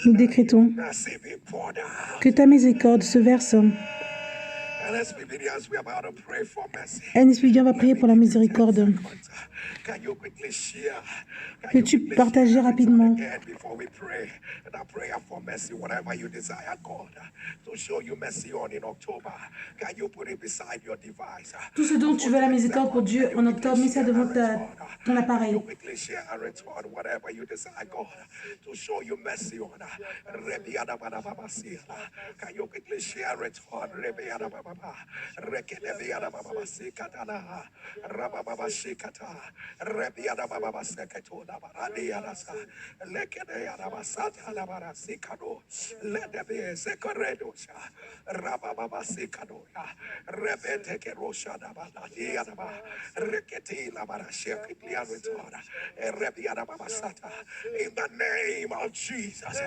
nous décrétons Mercy be poured out. que ta miséricorde se verse. And as we are about to pray for mercy. Anespédia va prier pour la miséricorde. Can you quickly share? Peux-tu partager rapidement Before we pray, that prayer for mercy, whatever you desire, God, to show you mercy on in October. Can you put it beside your device? tout ce dont tu veux la miséricorde pour Dieu en octobre, mets ça devant ton appareil. You quickly share and return whatever you desire, God, to show you mercy on. Can you quickly share and return? Rebiada Baba Sekatona Baradiana Lekede Basata Labara Sikado, let there be a Sekaredosha, Rababa Sikanoya, Rebete Rosha Dabadiana, Reketi Labara Sheklian Retorna, Rebiada Babasata, in the name of Jesus.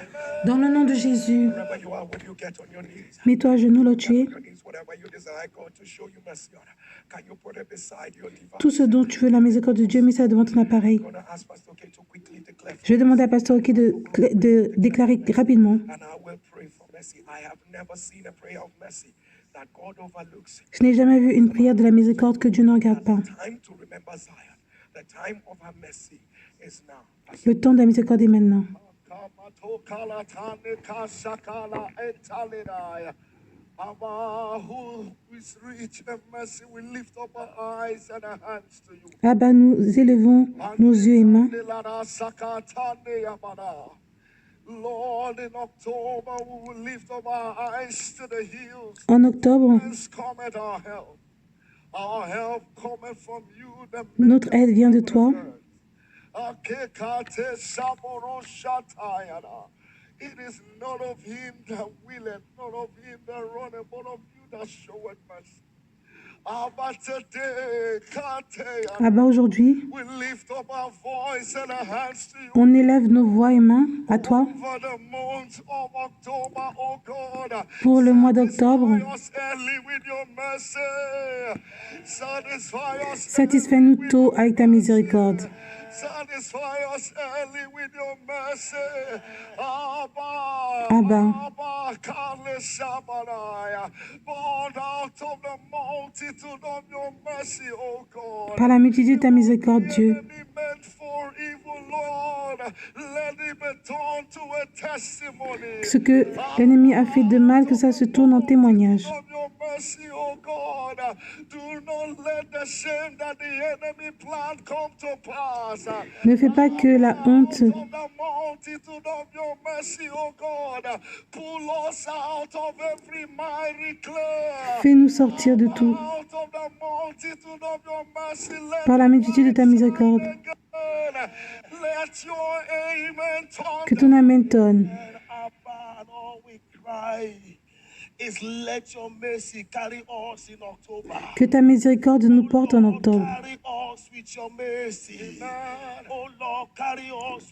Dans le nom de Jésus, Wherever you are, when you get on your knees, mets-toi à genoux là où tu es. whatever you desire God to show you mercy on, can you put it beside your device? Tout ce dont tu veux la miséricorde de Dieu, mets ça devant ton appareil. I'm gonna ask Pastor K to quickly declare. Je vais demander à Pasteur Oké de déclarer rapidement. And I will pray for mercy. I have never seen a prayer of mercy that God overlooks. Je n'ai jamais vu une prière de la miséricorde que Dieu ne regarde pas. Time to remember Zion. The time of her mercy is now. Le temps de la miséricorde est maintenant. Who is rich in mercy, we lift up our eyes and our hands to you. Abba, nous élevons nos yeux et mains. Lord, in October, we will lift up our eyes to the hills. En octobre, Whence cometh our help? Our help cometh from you, the notre aide vient de toi. It is not of him that willeth, not of him that runneth, but of you that showeth mercy. Abba, aujourd'hui, on élève nos voix et mains à toi pour le mois d'octobre. Satisfais-nous tôt avec ta miséricorde. Abba, par la multitude de ta miséricorde, Dieu, ce que l'ennemi a fait de mal, que ça se tourne en témoignage. Ne fais pas que la honte fais-nous sortir de tout par la multitude de ta miséricorde. Que ton amen tonne. Que ta miséricorde nous porte en octobre.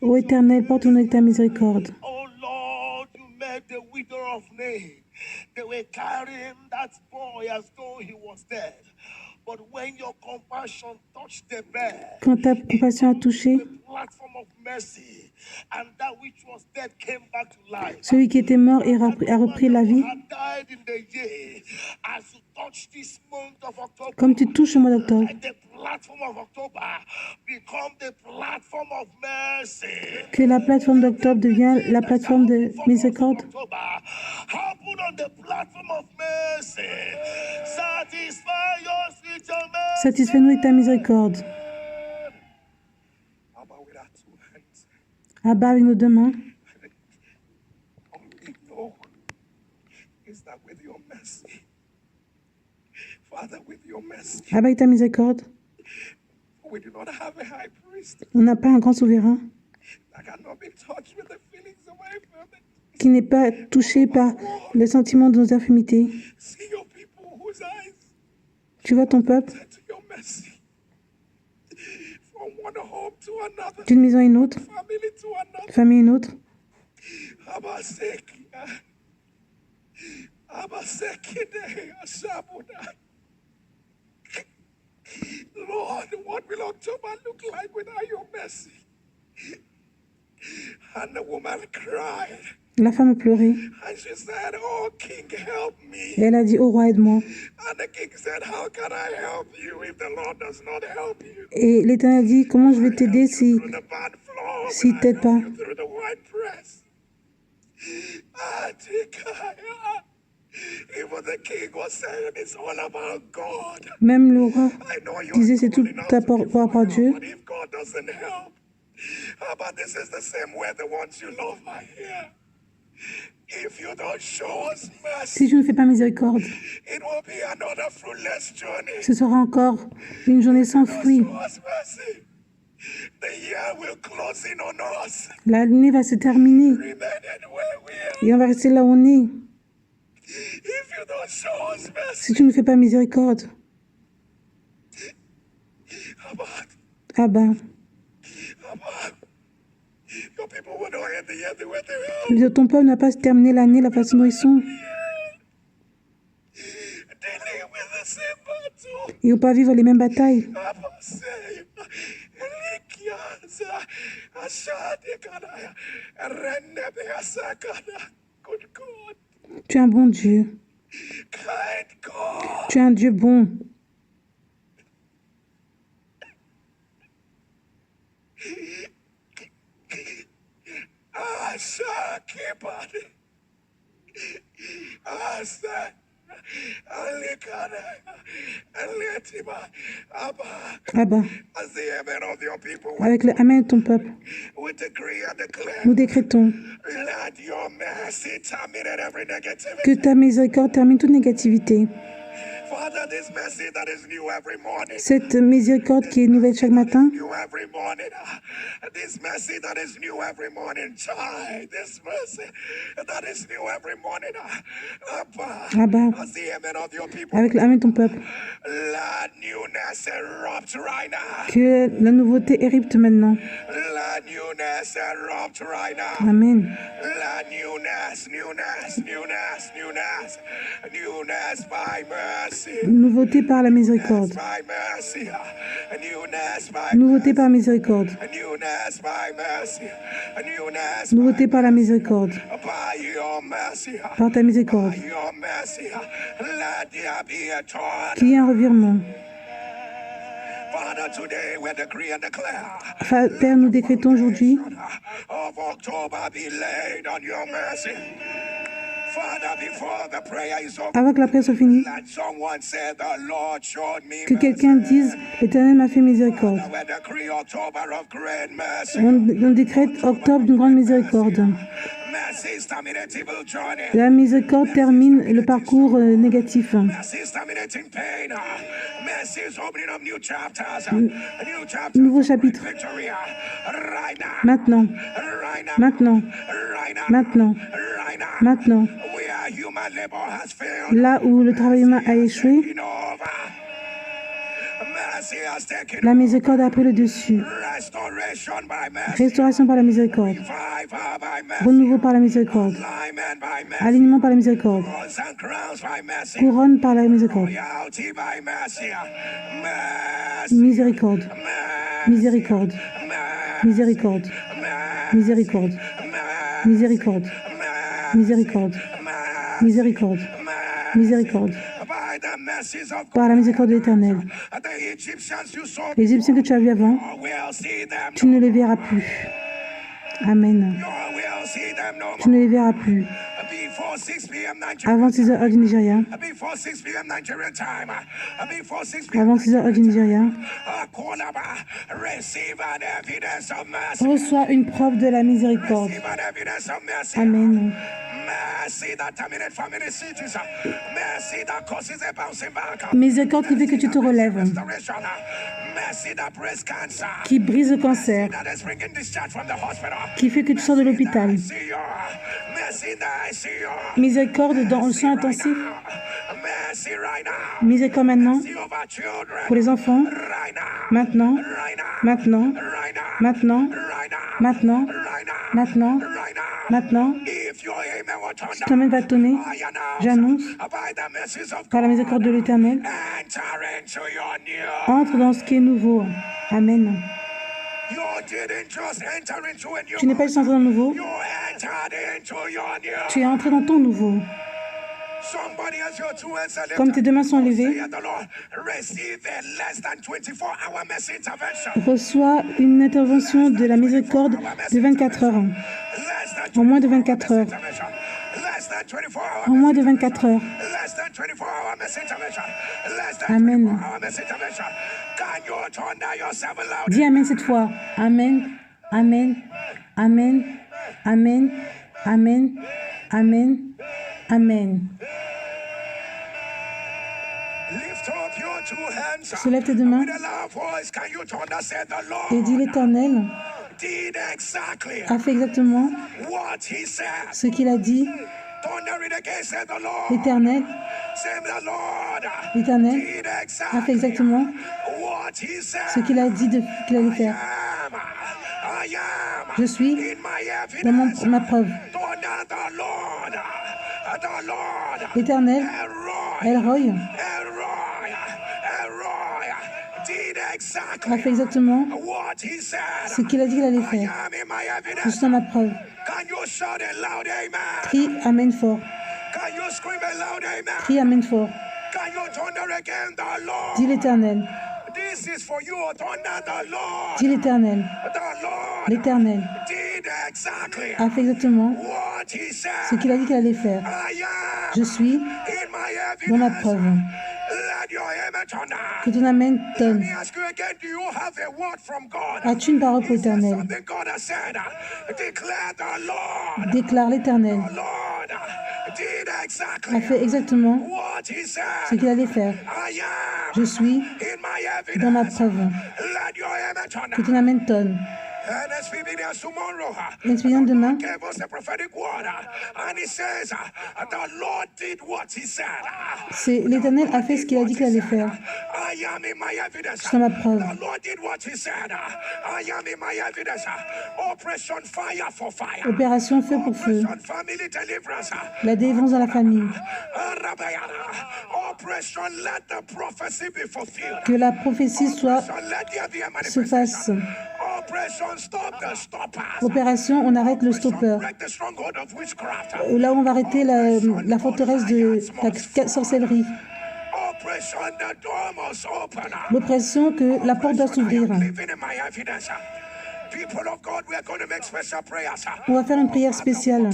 Ô Éternel, porte-nous avec ta miséricorde. They were carrying that boy as though he was dead. But when your compassion touched the bed, quand ta compassion a touché, celui qui était mort et a repris la vie. Comme tu touches le mois d'octobre, que la plateforme d'octobre devienne la plateforme de miséricorde. Satisfais-nous avec ta miséricorde. Abba, avec nos deux mains. Abba, avec ta miséricorde. On n'a pas un grand souverain qui n'est pas touché par les sentiments de nos infirmités. Tu vois ton peuple d'une maison à une autre, famille à une autre. Lord, what will October look like without your mercy? And the woman cried. La femme a pleuré. And she said, "Oh King, help me." Et elle a dit, oh roi, aide-moi. And the king said, "How can I help you if the Lord does not help you?" Et l'Éternel dit, comment je vais t'aider si t'aide pas? Même le roi disait, c'est tout à part par Dieu. Si je ne fais pas miséricorde, ce sera encore une journée sans fruits. L'année va se terminer et on va rester là où on est. Si tu ne fais pas miséricorde, Abba, ton peuple n'a pas terminé l'année de la façon dont ils sont. Ils ne vont pas vivre les mêmes batailles. Tu es un bon Dieu. Tu es un Dieu bon. Abba, avec le Amen de ton peuple, nous décrétons que ta miséricorde termine toute négativité. Father, this mercy that is new every morning. Cette miséricorde qui est nouvelle chaque matin, New every morning. This mercy that is new every morning. Child, this mercy that is new every morning. Abba, As the amen of your people. avec l'amen de ton peuple, Let newness erupt right now. que la nouveauté érupte maintenant. Let newness erupt right now. Amen. Let newness by mercy. Nouveauté par la miséricorde. By mercy. Newness by Nouveauté par miséricorde. newness by mercy. Newness Nouveauté par la miséricorde. by your mercy. Par ta miséricorde. By your mercy. Let there be a turn. Qu'il y ait un revirement. Father, today we decree and declare. Père, nous décrétons aujourd'hui Of October be laid on your mercy. Father, before the prayer is over, avant que la prière soit finie, let someone say, the Lord showed me que quelqu'un dise l'Éternel m'a fait miséricorde. We decree October of great mercy. On décrète octobre d'une grande miséricorde. Mercy is terminating journey. La miséricorde termine le parcours négatif. Mercy is terminating pain. Mercy is opening up new chapters. New chapters. Nouveau chapitre. Victory. Right now. Maintenant. Right now. Maintenant. Right now. Maintenant. Right now. Maintenant. Where human labor has failed. Là où le travail humain a échoué, la miséricorde a pris le dessus. Restauration par la miséricorde. Renouveau par la miséricorde. Alignement par la miséricorde. Couronne par la miséricorde. Miséricorde. Miséricorde. Miséricorde. Miséricorde. Miséricorde. Miséricorde. Miséricorde. Miséricorde. Par la miséricorde de l'Éternel. Les Égyptiens que tu as vus avant, tu ne les verras plus. Amen. Tu ne les verras plus. Avant 6 heures du Nigeria. Avant 6 heures du Nigeria. Reçois une preuve de la miséricorde. Amen. Miséricorde qui fait que tu te relèves, qui brise le cancer, qui fait que tu sors de l'hôpital. Miséricorde dans le soin intensif. Miséricorde maintenant pour les enfants. Maintenant. Maintenant. Maintenant. Maintenant. Maintenant. Maintenant. Si ton amen va tonner, j'annonce, par la miséricorde de l'Éternel, entre dans ce qui est nouveau. Amen. Tu n'es pas juste entré dans le nouveau, tu es entré dans ton nouveau. Comme tes deux mains sont levées, reçois une intervention de la miséricorde de 24 heures. En moins de 24 heures. En moins de 24 heures. Amen. Dis Amen cette fois. Amen. Amen. Amen. Amen. Amen. Amen. Amen. Soulève tes deux mains et dis l'Éternel a fait exactement ce qu'il a dit. L'Éternel a fait exactement ce qu'il a dit qu'il allait faire. Je suis dans ma preuve. L'Éternel, El-Roy, a fait exactement ce qu'il a dit qu'il allait faire. Je suis dans ma preuve. Crie Amen fort. Crie Amen fort. Dis l'Éternel. Dis l'Éternel. L'Éternel a fait exactement ce qu'il a dit qu'il allait faire. Je suis dans ma preuve. Que ton Amen tonne. As-tu une parole pour l'Éternel? Déclare l'Éternel. did a exactly fait exactement what he ce said. qu'il allait faire. I Je am suis in my dans ma evidence. preuve. Let your amen turn Que ton now. amen tonne. And as we begin tomorrow, Let's the begin Lord demain. gave us a prophetic word, and He says, the Lord did what He said. C'est l'Éternel a fait ce qu'il a dit qu'il allait faire. I am in my evidence. Je suis dans ma preuve. The Lord did what He said. I am in my evidence. Operation fire for fire. Opération feu pour feu. Operation family deliverance. La délivrance dans la famille. Operation let the prophecy be fulfilled. Que la prophétie soit se fasse. Operation stop the stopper. Opération, on arrête le stopper. Là où on va arrêter la forteresse de la sorcellerie. L'oppression que la porte doit s'ouvrir. On va faire une prière spéciale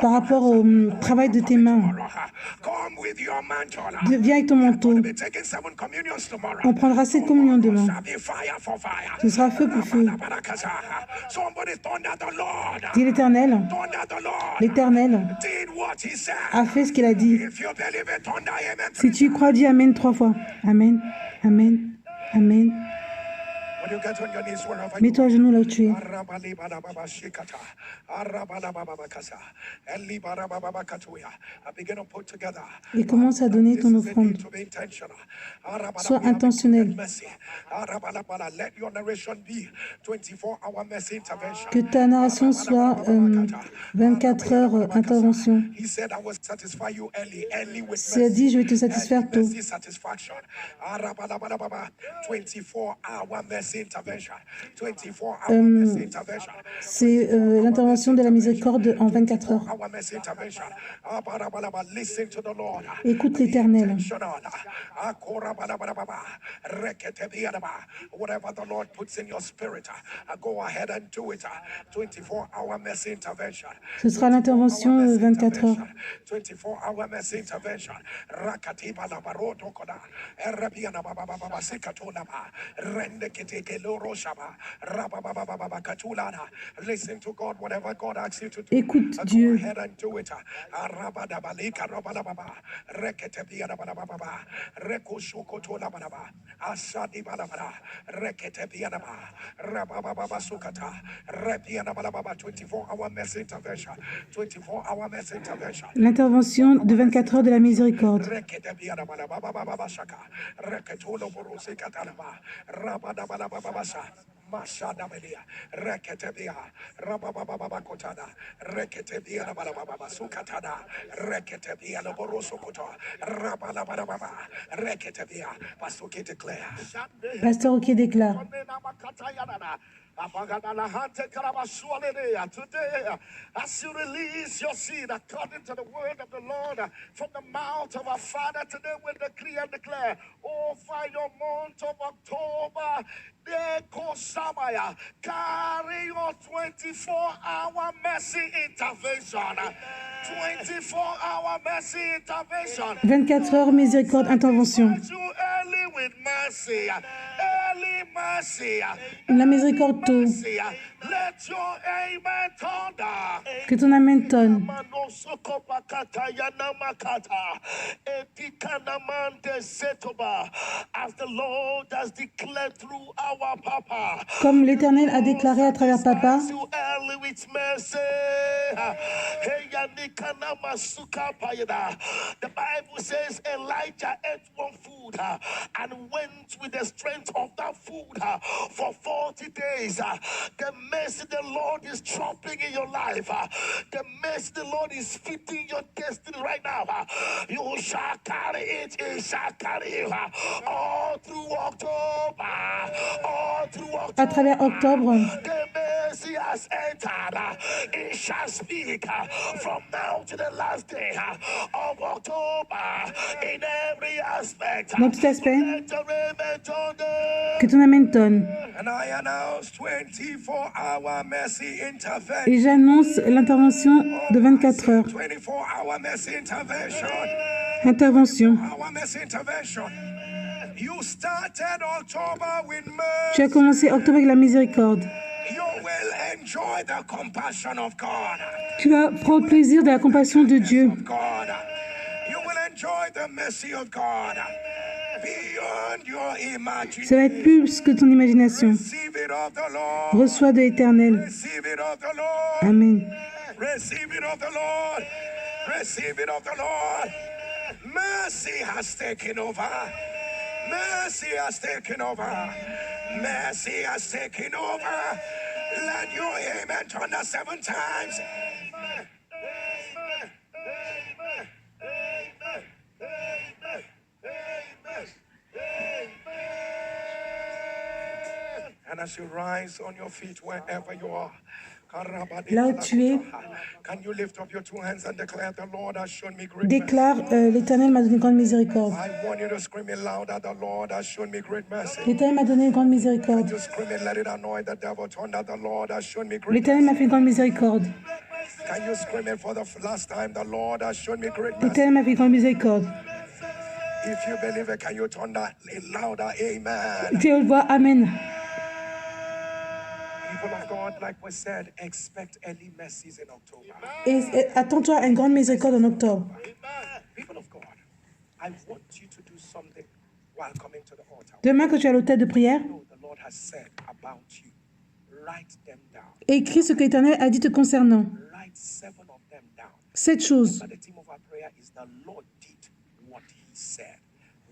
par rapport au travail de tes mains. Viens avec ton manteau. On prendra cette communion demain. Ce sera feu pour feu. Dis l'Éternel. L'Éternel a fait ce qu'il a dit. Si tu crois, dis Amen 3 fois. Amen, Amen, Amen. Mets-toi à genoux là où tu es. Et commence à donner ton offrande. Sois intentionnel. Que ta narration soit 24 heures intervention. C'est dit, je vais te satisfaire tôt. C'est l'intervention de la miséricorde en 24 heures. Écoute l'Éternel. Ce sera l'intervention 24 heures. Écoute Dieu. L'intervention de 24 heures de la miséricorde. Mashadabelia, Reketebia, Rabababa Kotada, Reketebia, Balababa Sukatada, Reketebia, Laborosokoto, Rabalababa, Reketebia, Pasuki declare. Pasteur qui déclare. Today, as you release your seed according to the word of the Lord from the mouth of our Father, today we decree and declare over your month of October, carry your 24-hour mercy intervention. 24-hour mercy intervention. 24 heures miséricorde intervention. La miséricorde tôt. Que ton amen tonne. Comme l'Éternel a déclaré à travers Papa. The Bible says Elijah ate one food and went with the strength of that food for 40 days. The mercy the Lord is dropping in your life. The mercy the Lord is fitting your destiny right now. You shall carry it. It shall carry you all through October. All through October. À travers octobre. The mercy has entered. It shall speak from now to the last day of October in every aspect. Dans tout aspect. Que ton amen tonne. Et j'annonce l'intervention de 24 heures. Intervention. Tu as commencé octobre avec la miséricorde. enjoy the compassion of God. Tu vas prendre plaisir de la compassion de Dieu. God. You will enjoy the mercy of God beyond your imagination. Ça va être plus que ton imagination. Receive it of the Lord. Reçois de l'Éternel. Receive it of the Lord. Amen. Receive it of the Lord. Receive it of the Lord. Mercy has taken over. Mercy has taken over. Mercy has taken over. Let your amen thunder 7 times. And as you rise on your feet wherever you are, Là où tu es, can you lift up your 2 hands and declare, the Lord has shown me great déclare l'Éternel m'a donné une grande miséricorde. mercy. I want you to scream it louder, the Lord has shown me great mercy. L'Éternel m'a donné une grande miséricorde. Just scream it, let it annoy the devil. Thunder, the Lord has shown me great L'Éternel m'a fait une grande miséricorde. Can you scream it for the last time? The Lord has shown me great mercy. L'Éternel m'a fait une grande miséricorde. If you believe it, can you thunder it louder? Amen. Tu le vois, Amen. People of God, like we said, expect early mercies in October. Et attends-toi à une grande miséricorde en octobre. People of God, I want you to do something while coming to the altar. Demain, quand tu es à l'autel de prière, Know the Lord has said about you. Write them down. écris ce que l'Éternel a dit te concernant. Write 7 of them down. 7 choses. But the theme of our prayer is the Lord did what he said.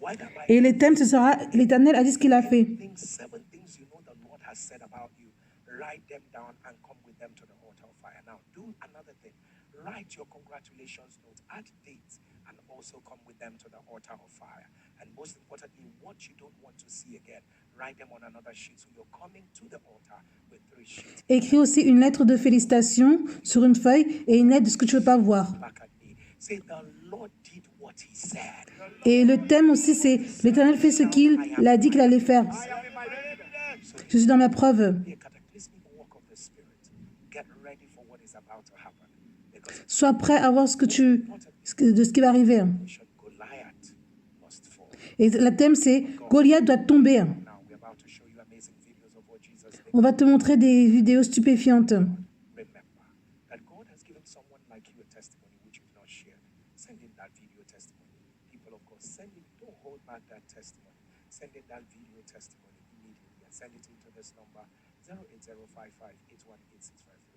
Why am I Et le thème, ce sera l'Éternel a dit ce qu'il a fait. think 7 things you know the Lord has said about you? Write them down and come with them to the altar of fire. Now, do another thing. Write your congratulations notes, add dates, and also come with them to the altar of fire. And most importantly, what you don't want to see again, write them on another sheet. So you're coming to the altar with 3 sheets. Écris aussi une lettre de félicitations sur une feuille et une lettre de ce que tu ne veux pas voir. Back at me. Say, the Lord did what he said. Et le thème aussi, c'est l'Éternel fait ce qu'il a dit qu'il allait faire. Je suis dans ma preuve. Be a cataclysmic walk of the Spirit. Get ready for what is about to happen. Because Sois prêt à voir de ce qui va arriver. Goliath must fall. Et le thème, c'est Goliath doit tomber. Now we're about to show you amazing videos of what Jesus did. On va te montrer des vidéos stupéfiantes. Remember that God has given someone like you a testimony which you've not shared. Send in that video testimony. People of God, send it. Don't hold back that testimony. Send in that video testimony immediately and send it into this number 08055818653.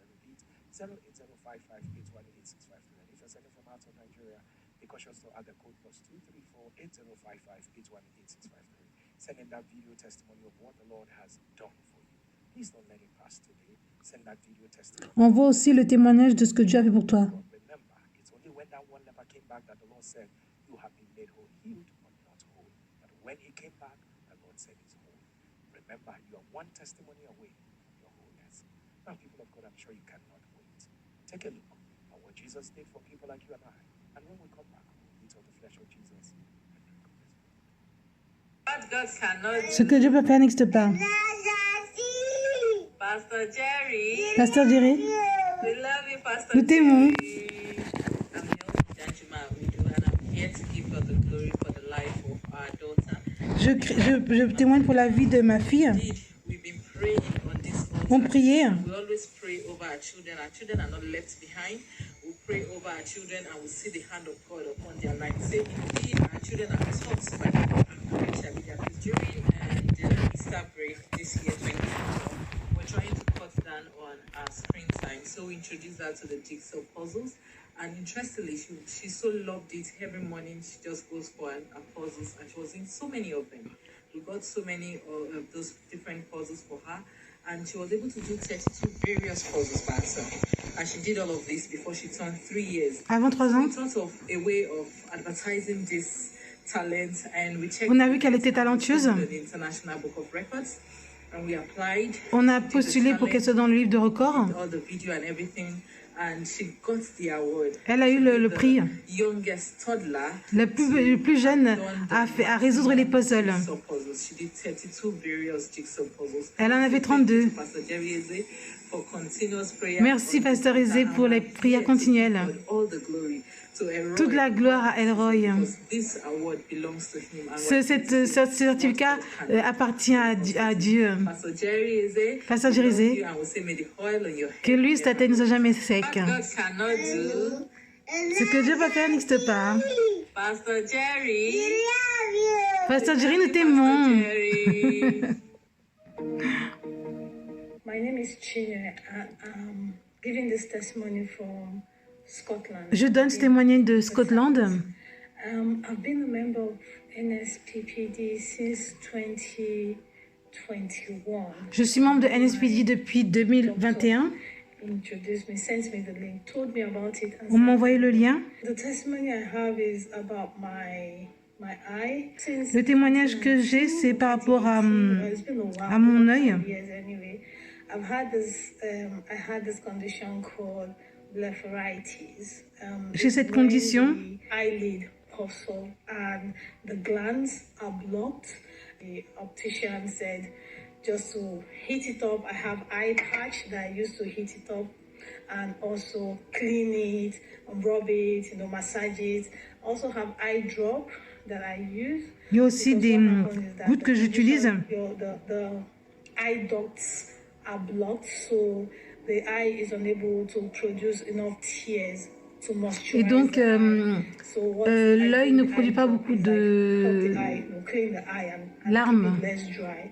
Repeat 08055818653. And if you're sending from out of Nigeria, be cautious to add the code +2348055818653. Send in that video testimony of what the Lord has done for you. Please don't let it pass today. Send that video testimony. Envoie aussi le témoignage de ce que Dieu a fait pour toi. Remember, it's only when that one leper came back that the Lord said, you have been made whole, healed but not whole. But when he came back, the Lord said he's whole. Remember, you are one testimony away from your wholeness. Now, people of God, I'm sure you cannot wait. Take a look at what Jesus did for people like you and I. And when we come back, we'll eat of the flesh of Jesus and drink of his blood. What God cannot Ce que Dieu peut faire n'existe pas. Pastor Jerry. Pasteur Jerry, We love you, Pastor nous t'aimons. Jerry. I'm Elsie Danjuma Awidu, and I'm here to give God the glory for the life of our daughter. Je témoigne pour la vie de ma fille. Indeed, we've been praying on this altar. On priait. We always pray over our children. Our children are not left behind. We pray over our children and we see the hand of God upon their lives. Say, indeed, our children are taught by God and spiritually. During Easter break this year, 2024, we're trying to cut down on our screen time. So we introduced her to the jigsaw puzzles. And interestingly, she so loved it. Every morning she just goes for her puzzles, and she was in so many of them. We got so many of those different puzzles for her, and she was able to do 32 various puzzles by herself. And she did all of this before she turned 3 years. Avant 3 We ans, thought of a way of advertising this talent, and we checked on a vu qu'elle était talentueuse. the International Book of Records, and we applied. On a postulé pour qu'elle soit dans le livre de records. All the video and everything, and she got the award. Elle a eu le prix. Youngest toddler. Le plus jeune à résoudre les puzzles. Jigsaw puzzles. She did 32 various jigsaw puzzles. Elle en avait 32. Pastor Jerry Eze for continuous prayer. Merci, Pasteur Aizé, pour les prières continuelles. All the glory to Elroy. Toute la gloire à Elroy. Because this award belongs to him. And Ce certificat appartient à Dieu. Pastor Jerry Eze, Pasteur Jerry Eze, I will say, may the oil on your head. que lui, sa tête ne soit jamais sec. God cannot do. Ce que Dieu va faire n'existe pas. Pastor Jerry. Pasteur Jerry, nous t'aimons. Jerry. My name is Chinwe. I'm giving this testimony from Scotland. Je donne ce témoignage de Scotland. I've been a member of NSPPD since 2021. Je suis membre de NSPD depuis 2021. Introduced me, sent me the link, told me about it. And On m'a envoyé le lien. the testimony I have is about my eye. Since Le témoignage que j'ai, c'est par rapport à it's been a while, à mon œil. years anyway. I had this condition called blepharitis. J'ai cette when condition. the eyelid puffs up and the glands are blocked. The optician said just to heat it up. I have eye patch that I used to heat it up and also clean it, rub it, massage it. Also have eye drop that I use. Il y a aussi des gouttes que j'utilise. The eye ducts are blocked, so the eye is unable to produce enough tears to moisturize. Et donc, the eye. So what I l'œil do ne with produit eye pas drop beaucoup is like help de the eye, clean the eye and larmes. keep it less dry.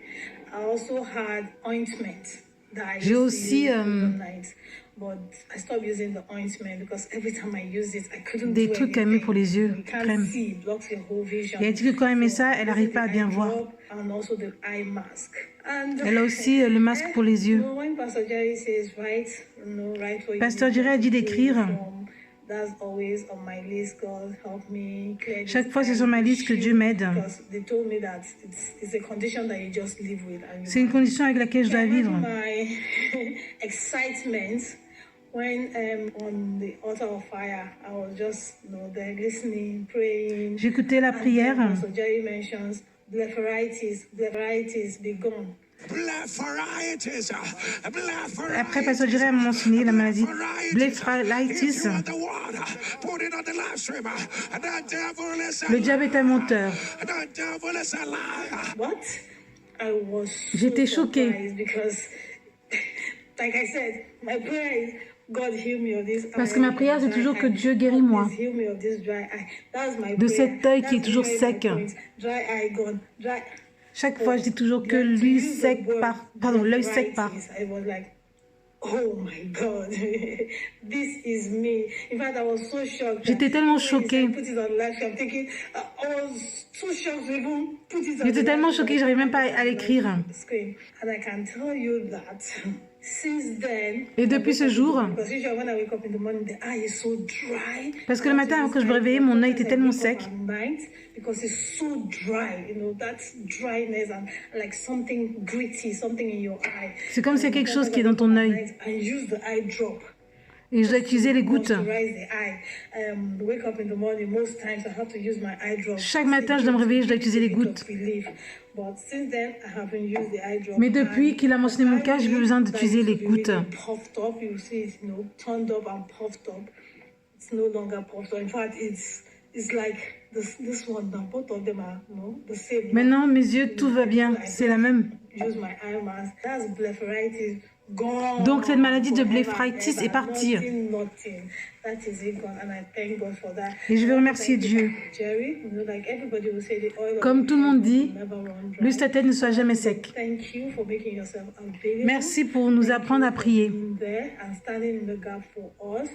I also had ointment that I J'ai used to aussi, use overnight, but I stopped using the ointment because every time I use it, I couldn't Des do trucs à anything. mettre pour les yeux, You can't crème. see, it blocks your whole vision. Et elle dit que quand elle met ça, elle n'arrive pas à bien voir. And also the eye mask. And Elle a aussi le masque pour les yeux. when Pastor Jerry says write what Pasteur you Jerry a dit need to d'écrire. from, that's always on my list. God help me clear Chaque this fois, c'est sur ma eye liste que issue, Dieu m'aide. because they told me that it's a condition that you just live with. And C'est une condition avec laquelle je dois vivre. my excitement when on the altar of fire, I was just there listening, praying. J'écoutais la prière. So Jerry mentions blepharitis be gone. Blepharitis. Après, Pasteur Jerry a mentionné la maladie blepharitis. Le diable est un menteur. What? I was J'étais choquée. surprised because, like I said, my prayer is God heal me of this. Parce que ma prière, c'est toujours que Dieu guérit-moi Please heal me of this dry eye. That's my de prayer. cet œil qui est That's toujours very sec. my point. Dry eye gone. Dry. Chaque fois, je dis toujours que lui sec part. Pardon, l'œil sec part. I was like, oh my God, this is me. In fact, I was so shocked. J'étais tellement choquée. Put it on live. I'm thinking, I was too shocked to even put it on J'étais tellement live. choquée, j'arrivais même pas à l'écrire. Screen. And I can tell you that since then. Et depuis ce jour, Because usually when I wake up in the morning, the eye is so dry. parce que le matin, quand je me réveillais, mon œil était tellement sec. Because it's so dry, that dryness and like something gritty, something in your eye. C'est comme s'il y a quelque chose qui est dans ton œil. And use the eye drop. Et je dois utiliser les gouttes. Moisturize the eye. Wake up in the morning, most times I have to use my eye drop. Chaque matin, je dois me réveiller, je dois utiliser les gouttes. But since then, I haven't used the eye drop. Mais depuis qu'il a mentionné mon cas, j'ai plus besoin d'utiliser les gouttes. Puffed up, you see it, turned up and puffed up. It's no longer puffed up. In fact, it's like this one now. Both of them are the same. Maintenant, mes yeux, tout va bien. C'est la même. Use my eye mask. That's blepharitis. Gone. Donc, cette maladie de blepharitis est partie. Nothing. That is it gone, and I thank God for that. Et je veux remercier Dieu. Jerry, like everybody will say, the oil Comme tout le monde dit, never run dry. lui, sa tête ne soit jamais sec. Thank you for making yourself available. Merci pour nous apprendre à prier. There and standing in the gap for us.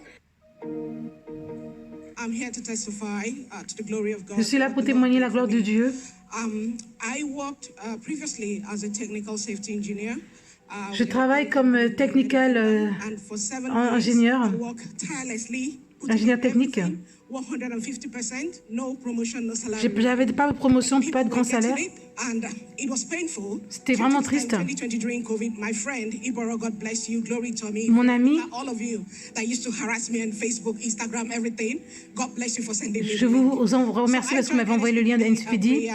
I'm here to testify to the glory of God. Je suis là pour témoigner la gloire de Dieu. I worked previously as a technical safety engineer. Je travaille comme technical ingénieur, ingénieur technique. J'avais pas de promotion, pas de grand salaire. C'était vraiment triste. Mon ami, je vous remercie parce que vous m'avez envoyé le lien de NSPD.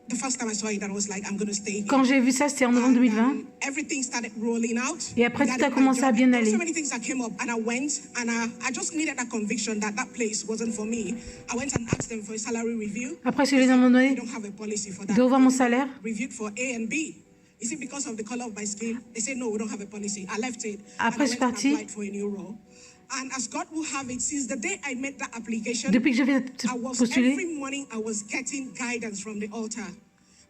the first time I saw it, I was like, I'm going to stay here. Quand j'ai vu ça, c'était en novembre 2020. Everything started rolling out. Et après, tout a That commencé my à job- bien there were aller. So many things that came up, and I went, and I just needed that conviction that that place wasn't for me. I went and asked them for a salary review. Après, je lui ai demandé They don't have a policy for that. de revoir mon salaire. Reviewed for A and B. Is it because of the color of my skin? They said, no, we don't have a policy. I left it. Après, je suis and I went and partie. applied for a new role. And as God will have it, since the day I made that application, Depuis que j'ai fait I was postuler, every morning I was getting guidance from the altar.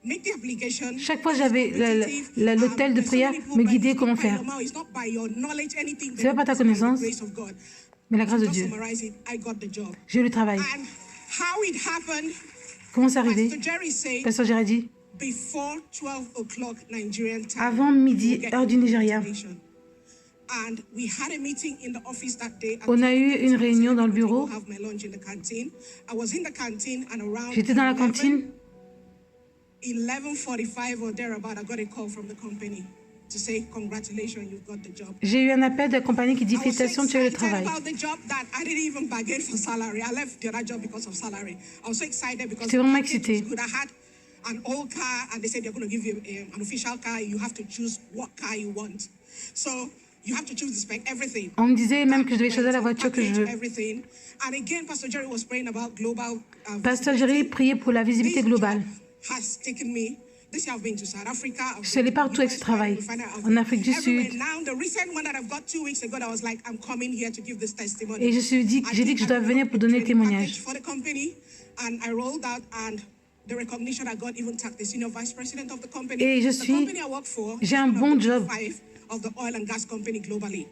Make the application. chaque fois, j'avais l'hôtel de prière me guider comment faire. C'est pas par ta connaissance, mais la grâce de Dieu. J'ai eu le travail. And how it happened, Comment c'est arrivé? Pastor Jerry said, Pasteur Jerry dit, before 12 o'clock Nigerian time, avant midi, you get heure du Nigeria, confirmation. And we had a meeting in the office that day. on a eu une réunion dans le bureau. Have my lunch in the canteen. I was in the canteen and around J'étais dans la cantine. 11:45 or thereabout, I got a call from the company to say, congratulations, you've got the job. J'ai eu un appel de la compagnie qui dit I was so félicitations, tu as eu le excited travail. about the job that I didn't even bargain for salary. I left the other job because of salary. I was so excited because J'étais vraiment the package excitée. was good. I had an old car and they said they're going to give you an official car. You have to choose what car you want. So you have to choose the spec, everything. On me disait même que je devais choisir la voiture que je veux. Everything. And again, Pastor Jerry was praying about global. Pasteur Jerry priait pour la visibilité globale. Has taken me. This year I've been to South Africa. Je suis allée partout avec ce travail. En Afrique du Sud. Now, the recent one that I've got 2 weeks ago, I was like, I'm coming here to give this testimony. Et j'ai dit que je dois venir pour donner le témoignage. For the company, and I rolled out, and the recognition I got even tagged the senior vice president of the company. Et j'ai un bon job. Of the oil and gas company globally.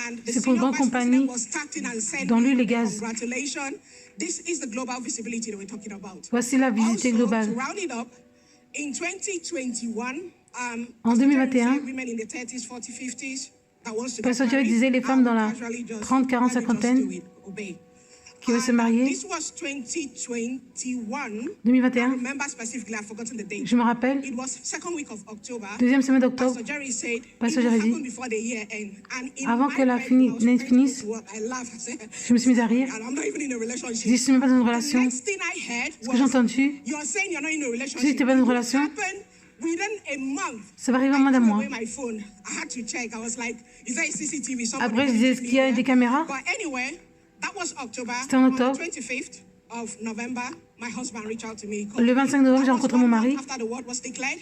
And the C'est pour une senior grande vice compagnie president was tagged in and said, dans l'huile et gaz. congratulations. This is the global visibility that we're talking about. Voici la visibilité Also, globale. to round it up, in 2021, En 2021, women in the 30s, 40s, 50s that wants to get Pasteur Jerry married, disait les femmes dans la casually just- 30, 40, just cinquantaine do it, obey. qui veulent se And, marier. This was 2021. I 2021, remember specifically, I've forgotten the date. je me rappelle, It was second week of October. deuxième semaine d'octobre, Pastor Jerry said, Pastor it will Jerry dit, happen before the year end. And in avant my que la mind, I was l'année trying to finisse, go to work. I laughed. I said, je me suis mise à rire. and I'm not even in a Je dis, relationship. je suis même pas dans une The relation. next thing I heard Ce que j'ai was, entendu, you're saying you're not in a tu dis relationship. que t'es pas dans une It relation, happened within a month. ça va arriver en moins d'un I threw mois. away my phone. I had to check. I was like, is there a CCTV? Après, je disais, est-ce qu'il y a des caméras? But anyway, that was October. C'était en On octobre. the 25th of November, my husband reached out to me. Le 25 novembre, j'ai That was rencontré mon 1 month mari. after the word was declared.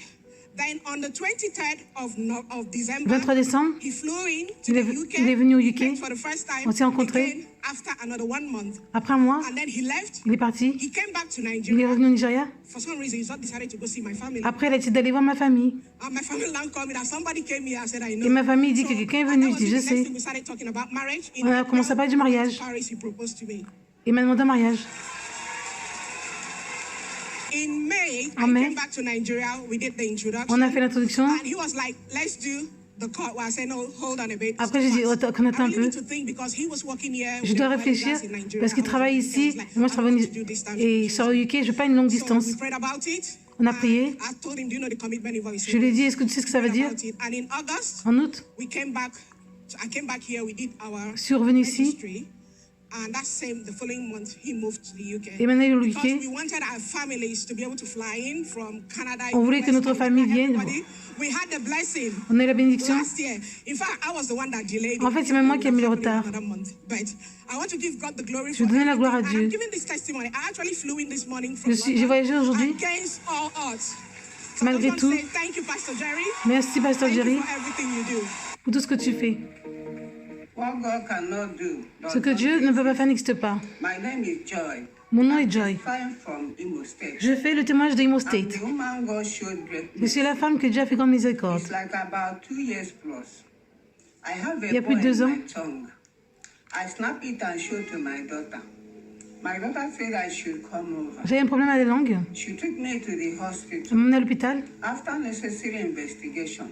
Then on the 23rd of December, 23 décembre, he flew in to il the est, UK. il est venu au He UK. came for the first time. On s'est rencontrés. Again, after another 1 month. Après un mois, And then he left. il est parti. He came back to Il est Nigeria. revenu au Nigeria. For some reason, he just decided to go see my family. Après, il a décidé d'aller voir ma famille. And my family now called me that somebody came here. I said, I know. Et ma famille dit que quelqu'un est venu. Je dis, je sais. We started talking about marriage. In On a April, commencé à parler du mariage. Paris, he proposed to me. Il m'a demandé un mariage. In May, En I mai, came back to Nigeria. We did the introduction. on a fait l'introduction. And he was like, let's do the court. Well, I said, no, hold on a bit. Après, j'ai dit, Stop. qu'on attend un I really peu. need to think because he was working here. Je with dois oil and réfléchir gas in Nigeria. parce qu'il I was travaille like, ici. like, Moi, je I travaille want to do this time. et sur le UK. Je veux pas une longue So distance. we prayed about it. On a And prié. I told him, do you know the commitment invoice? Je lui ai dit, est-ce que tu sais ce que ça veut dire? And in August, En août, we came back. I came back here. We did our je suis revenue ici. registry. And that same, the following month, he moved to the UK. Et maintenant, il est au Because we UK. wanted our families to be able to fly in from Canada. On voulait que US, notre famille vienne. everybody. We had the blessing On a eu la bénédiction. last year. In fact, I was the one that delayed. En fait, c'est même moi qui ai mis le retard. Another month. But I want to give God the glory Je for veux donner la gloire à everything. And Dieu. I'm giving this testimony. I actually flew in this morning from J'ai London voyagé aujourd'hui. against all odds. So Malgré I just tout. want to say thank you, Pastor Jerry. Merci, Pasteur Thank Jerry, you for everything you do. pour tout ce que tu fais. What God cannot do. Ce que Dieu ne peut pas faire n'existe pas. My name is Joy. Mon nom est Joy. I'm from Imo State. Je fais le témoignage de Imo I'm State. the woman God showed Je greatness. suis la femme que Dieu a fait grande miséricorde. It's like about 2 years plus. I have Il y a a plus boy de 2 in ans. my tongue. I snap it and show to my daughter. My daughter said I should come over. J'avais un problème à la langue. She took me to the Elle hospital. m'a emmené à l'hôpital. After necessary investigation,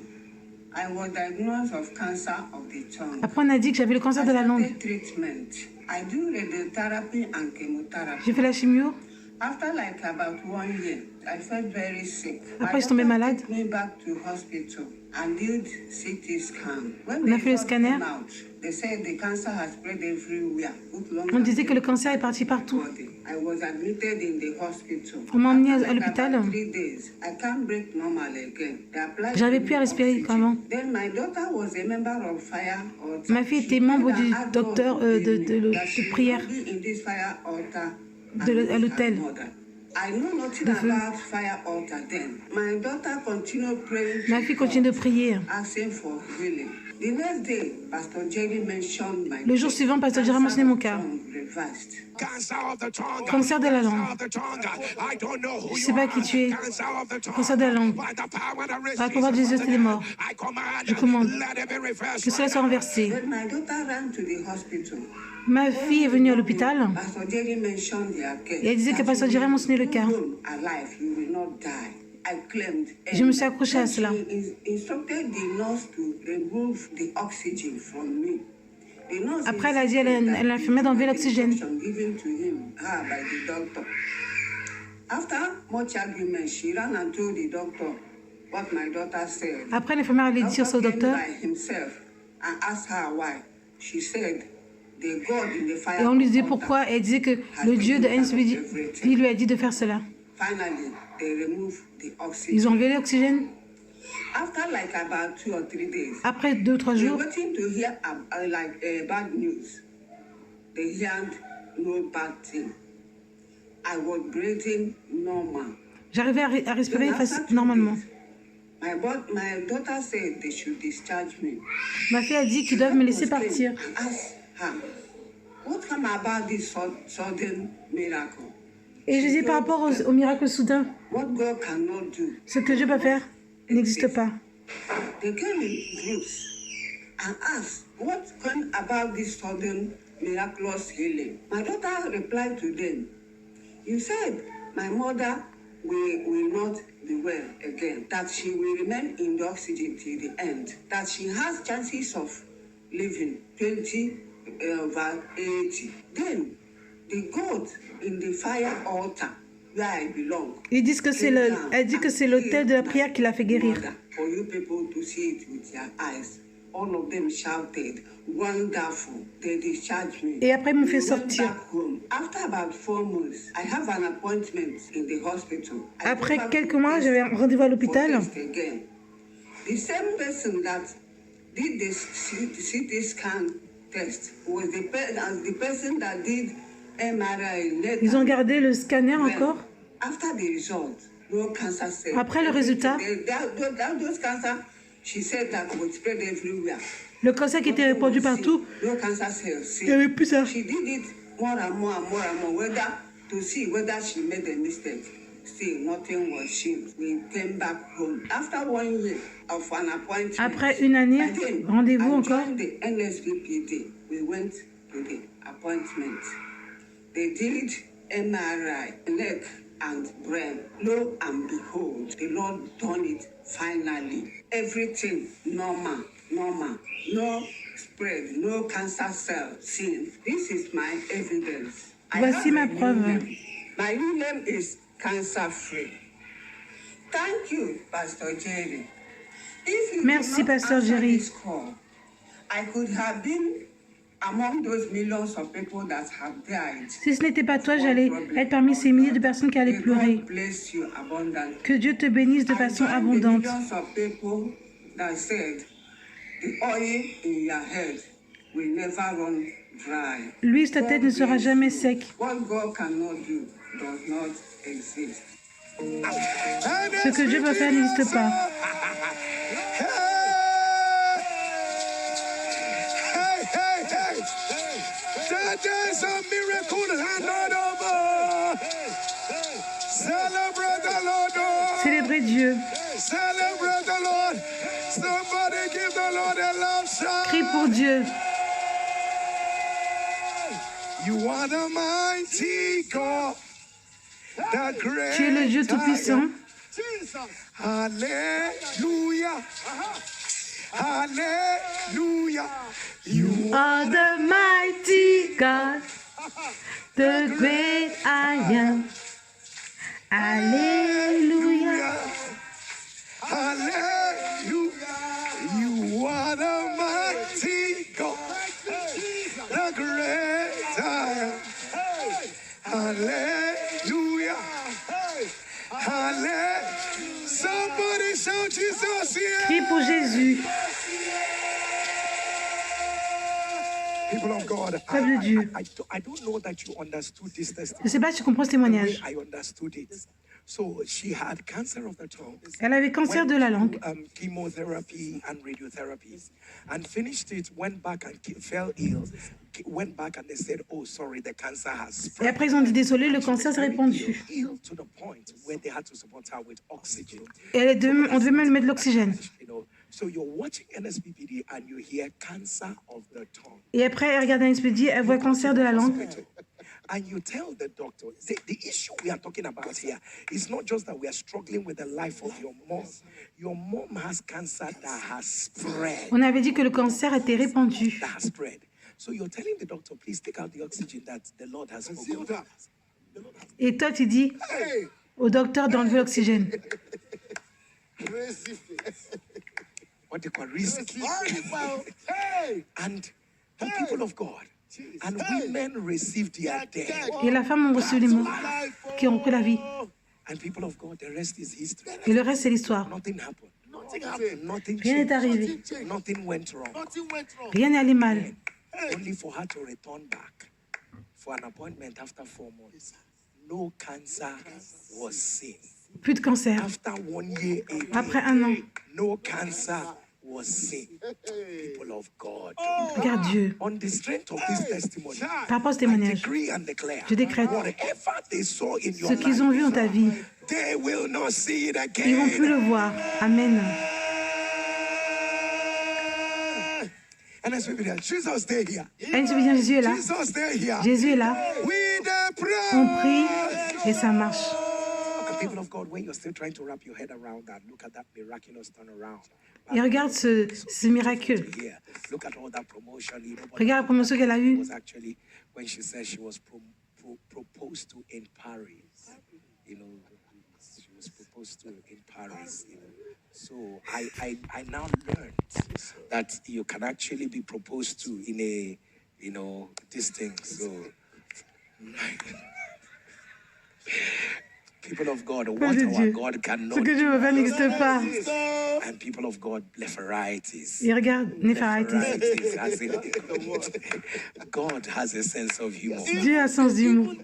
I was diagnosed of cancer of the tongue. Après, on a dit que j'avais le cancer de la langue. Treatment. I do radiotherapy and chemotherapy. J'ai fait la chimio. After like about 1 year, I felt very sick. Après, je suis tombée malade. Took me back to hospital and did CT scan. When On a the fait le result scanner. came out, they said the cancer has spread everywhere. On disait que le cancer est parti partout. I was admitted in the hospital. On m'a emmené After à like l'hôpital. about 3 days, I can't breathe normal again. They applied J'arrivais to plus à me respirer oxygen. comme avant. Then my daughter was a member of fire altar. Ma fille She était membre prayed du and asked docteur, God to give me de that she prière will be in this fire altar à l'hôtel. I know nothing about fire altar then. My daughter continued praying. Ma fille continue de prier. Asking for healing. The next day, Pastor Jerry mentioned my Le jour suivant, Pasteur Jerry a mentionné mon cas. reversed. Cancer of the tongue. Cancer de la langue. Cancer of the tongue. I don't know who Je you sais pas are. qui tu es. Cancer of the tongue. Cancer de la langue. By the power that raised Par le pouvoir de Jesus Jésus from des the morts. dead, I command, Je commande let it be reversed que cela right soit now. renversé. Then my daughter ran to the hospital. Ma fille est venue à l'hôpital Pastor Jerry mentioned their case. et elle disait que Pasteur Jerry a mentionné le cas. Alive, you will not die. I claimed. Je me suis accrochée à cela. She instructed the nurse to remove the oxygen from me. The nurse Après, elle a dit à l'infirmière d'enlever l'oxygène. given to him, by the doctor. After much argument, she ran and told the doctor what my daughter said. Après, l'infirmière allait dire au docteur By himself and asked her why. She said, the God in the fire et on lui disait altar pourquoi. Et elle disait que le Dieu de NSBD lui a dit de faire cela. Finally, they removed the oxygen. Ils ont enlevé l'oxygène. After like about 2 or 3 days, Après 2 ou 3 we're jours, waiting to hear bad news. They heard no bad thing. I was breathing normal. j'arrivais à respirer normalement. My daughter said they should discharge me. Ma fille a dit qu'ils doivent me laisser partir. I asked her, what come about this sudden miracle? Et je dis par rapport au miracle soudain, What God cannot do. ce que Dieu peut faire n'existe pas. They came in groups and asked, what came about this sudden miraculous healing? My daughter replied to them, you said my mother will not be well again, that she will remain in the oxygen till the end, that she has chances of living 20 over 80. Then the God in the fire altar where I belong. Ils disent que c'est elle dit que c'est l'autel de la prière qui l'a fait guérir. For you people to see it with your eyes. All of them shouted, wonderful. They discharged me. Et après, ils m'ont fait We went sortir. back home. After about 4 months, I have an appointment in the hospital. I Après go back quelques to mois, test j'avais un rendez-vous à for l'hôpital. test again. The same person that did the CT scan test was the person that did MRI later. Ils ont gardé le scanner Then, encore. after the result, no cancer cells. Après le résultat, Those cancer, she said that would spread everywhere. le cancer qui était répandu partout, No cancer cells. il n'y avait plus ça. She did it more and more and more and more, whether to see whether she made a mistake. Still, nothing was seen. We came back home after 1 year of an appointment. Après une année, Again, rendez-vous I encore. joined the NSPPD. We went to the appointment. They did MRI, leg and brain. Lo and behold, the Lord done it finally. Everything normal. No spread, no cancer cell seen. This is my evidence. I Voici have ma a new preuve. name. My new name is cancer free. Thank you, Pastor Jerry. If you Merci, did not Pasteur answer Jerry. this call, I could have been among those millions of people that have died. Si ce n'était pas toi, j'allais être parmi ces milliers de personnes qui allaient May pleurer. God bless you abundantly. Que Dieu te bénisse de façon I join the abondante. millions of people that said the oil in your head will never run dry. L'huile sur ta tête ne sera jamais sec. What God cannot do does not exist. Ce que Dieu peut faire n'existe pas. There's a miracle hand over. Celebrate the Lord. Célébrez Dieu. Celebrate the Lord. Somebody give the Lord a loud shout. Crie pour Dieu. You are the mighty God. The great Tu es le Dieu Tout-Puissant. Hallelujah. Hallelujah. You are the mighty God, the great I am. Alléluia. Hallelujah. You are the mighty God, the great I am. Hallelujah. Hallelujah. Somebody shout Jesus Prie here. pour Jésus. People of God, Peuple de Dieu. I don't know that you understood this Je ne testimony sais pas si tu comprends ce the way témoignage. I understood it. So she had cancer of the tongue. Elle avait cancer de la langue. Chemotherapy and radiotherapy, and finished it. Went back and fell ill. Went back and they said, "Oh, sorry, the cancer has Et spread." après, ils ont dit désolé, le She was cancer s'est very répandu. ill to the point where they had to support her with oxygen. Et on devait même lui mettre de l'oxygène. You know, so you're watching NSPPD and you hear cancer of the tongue. Et après, elle regarde un expédié, elle voit cancer de la langue. And you tell the doctor, the issue we are talking about here is not just that we are struggling with the life of your mom. Your mom has cancer that has spread. On avait dit que le cancer était répandu. That has spread. So you're telling the doctor, please take out the oxygen that the Lord has spoken. Et toi, tu dis au docteur d'enlever l'oxygène. What they call risky. And the people of God and women received their death. Et la femme a reçu les mots qui ont pris la vie. And people of God, the rest is history. Et le reste, c'est l'histoire. Nothing happened. Nothing happened. Nothing Rien n'est changed. arrivé. Nothing went wrong. Rien n'est allé mal. Only for her to return back for an appointment after 4 months. No cancer was seen. Plus de cancer. After 1 year, Après 1 an, no cancer was seen. People of God, regarde Dieu. on the strength of this testimony, Par rapport à ce I témoignage, decree and declare, je décrète, whatever they saw in your ce qu'ils ont vu dans ta life, vie, they will not see it ils vont plus again. le voir. Amen. And as we be there, Jesus, stay here. Et je veux dire, Jésus est là. Jesus, stay here. Jésus est là. We the pray. On prie et ça marche. And people of God, when you're still trying to wrap your head around that, look at that miraculous turnaround. Et regarde ce miracle. Here, look at all that promotion. You know, Regarde la promotion qu'elle a eue. was actually when she said she was proposed to in Paris. You know, she was proposed to in Paris. You know. So I now learned that you can actually be proposed to in a, you know, this thing. So people of God, what Peuple de our Dieu. God Ce cannot que Dieu veut faire n'existe pas. and people of God, blepharitis. Et regarde, népharitis. Blepharitis, as in, God has a sense of humor. Dieu a un sens d'humour.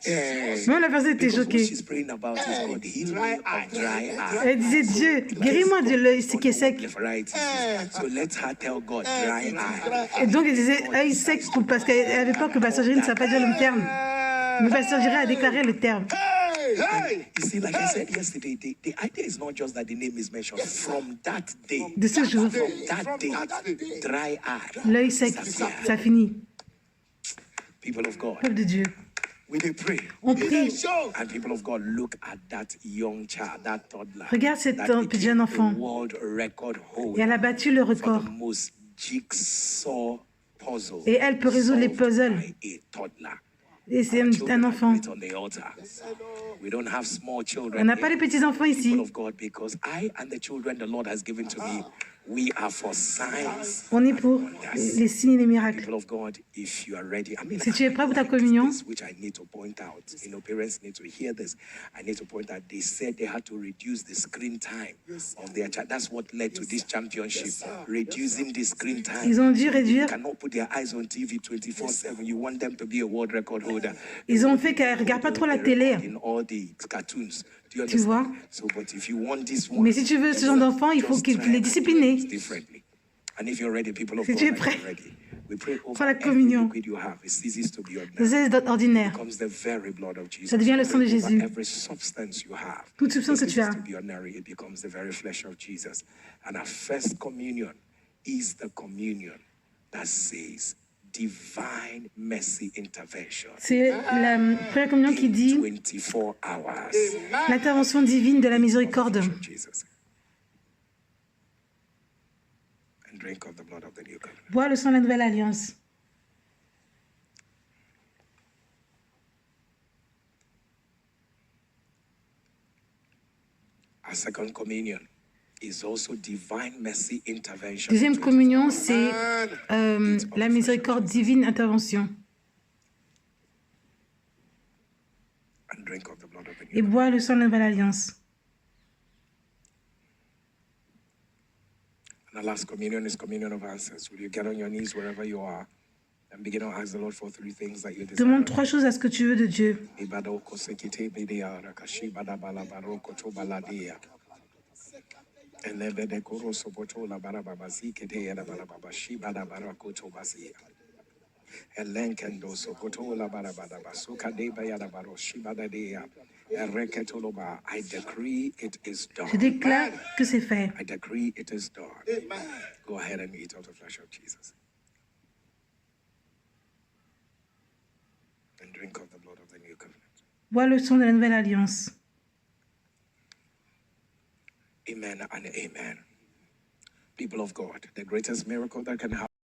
Yeah. Même la personne était Because what choquée. she's praying about is God heal me of dry eye. Elle disait, Dieu, guéris-moi de l'œil qui est sec. Blepharitis. So let her tell God dry eye. Et donc, elle disait œil sec parce qu'elle avait peur que Pasteur Jérémy ne sache pas dire le terme. Mais Pasteur Jérémy a déclaré le terme. You see, like I said yesterday, the idea is not just that the name is mentioned. From that day, De ce jour, that day, dry eye. l'œil sec, ça finit. People of God, Peuple de Dieu. we they pray. On prie. And people of God, look at that young child, that toddler. Regarde cet that petit jeune became enfant. the world record Et holder elle a battu le for record. the most jigsaw puzzle. Et elle peut résoudre les puzzles. by a toddler. Et c'est Children un are enfant. great on the altar. We don't have small children. On n'a pas here. les petits-enfants ici. People of God, because I and the children the Lord has given to me, we are for signs. On est pour les signes et les miracles. People of God, if you are ready, I mean, Si tu es prêt pour ta I like communion, this, which I need to point out. You know, parents need to hear this. I need to point out. They said they had to reduce the screen time of their child. That's what led to this championship. Reducing the screen time. ils ont dû You réduire. cannot put their eyes on TV 24/7. You want them to be a world record holder. Ils ont fait qu'elle ne regarde pas trop la télé. In all the cartoons. Do you Tu vois? understand? So, but if you want this one, Mais si tu veux ce genre d'enfant, il faut just qu'il try les and discipline. do it differently. And if you're ready, people of Si God, tu es are you prêt ready? We pray over pour la every communion. liquid you have. It ceases to be ordinary. C'est ordinaire. Becomes the very blood of Jesus. Ça devient le We sang de pray over Jésus. Every substance you have. Toute substance que It tu ceases as. to be ordinary. It becomes the very flesh of Jesus. And our first communion is the communion that says divine mercy intervention. C'est la première communion qui dit 24 hours. l'intervention divine de la miséricorde. Jesus. And drink of the blood of the new covenant. Bois le sang de la nouvelle alliance. Our second communion is also divine mercy intervention. Deuxième communion, c'est la miséricorde divine intervention. And drink of the blood of the Et new. bois le sang de la nouvelle alliance. And the last communion is communion of answers. Will you get on your knees wherever you are and begin to ask the Lord for 3 things that you desire? Demande 3 choses à ce que tu veux de Dieu. I decree it is done. Je déclare que c'est fait. I decree it is done. Go ahead and eat of the flesh of Jesus. And drink of the blood of the new covenant. Bois le sang de la nouvelle alliance. Amen and amen. People of God, the greatest miracle that can happen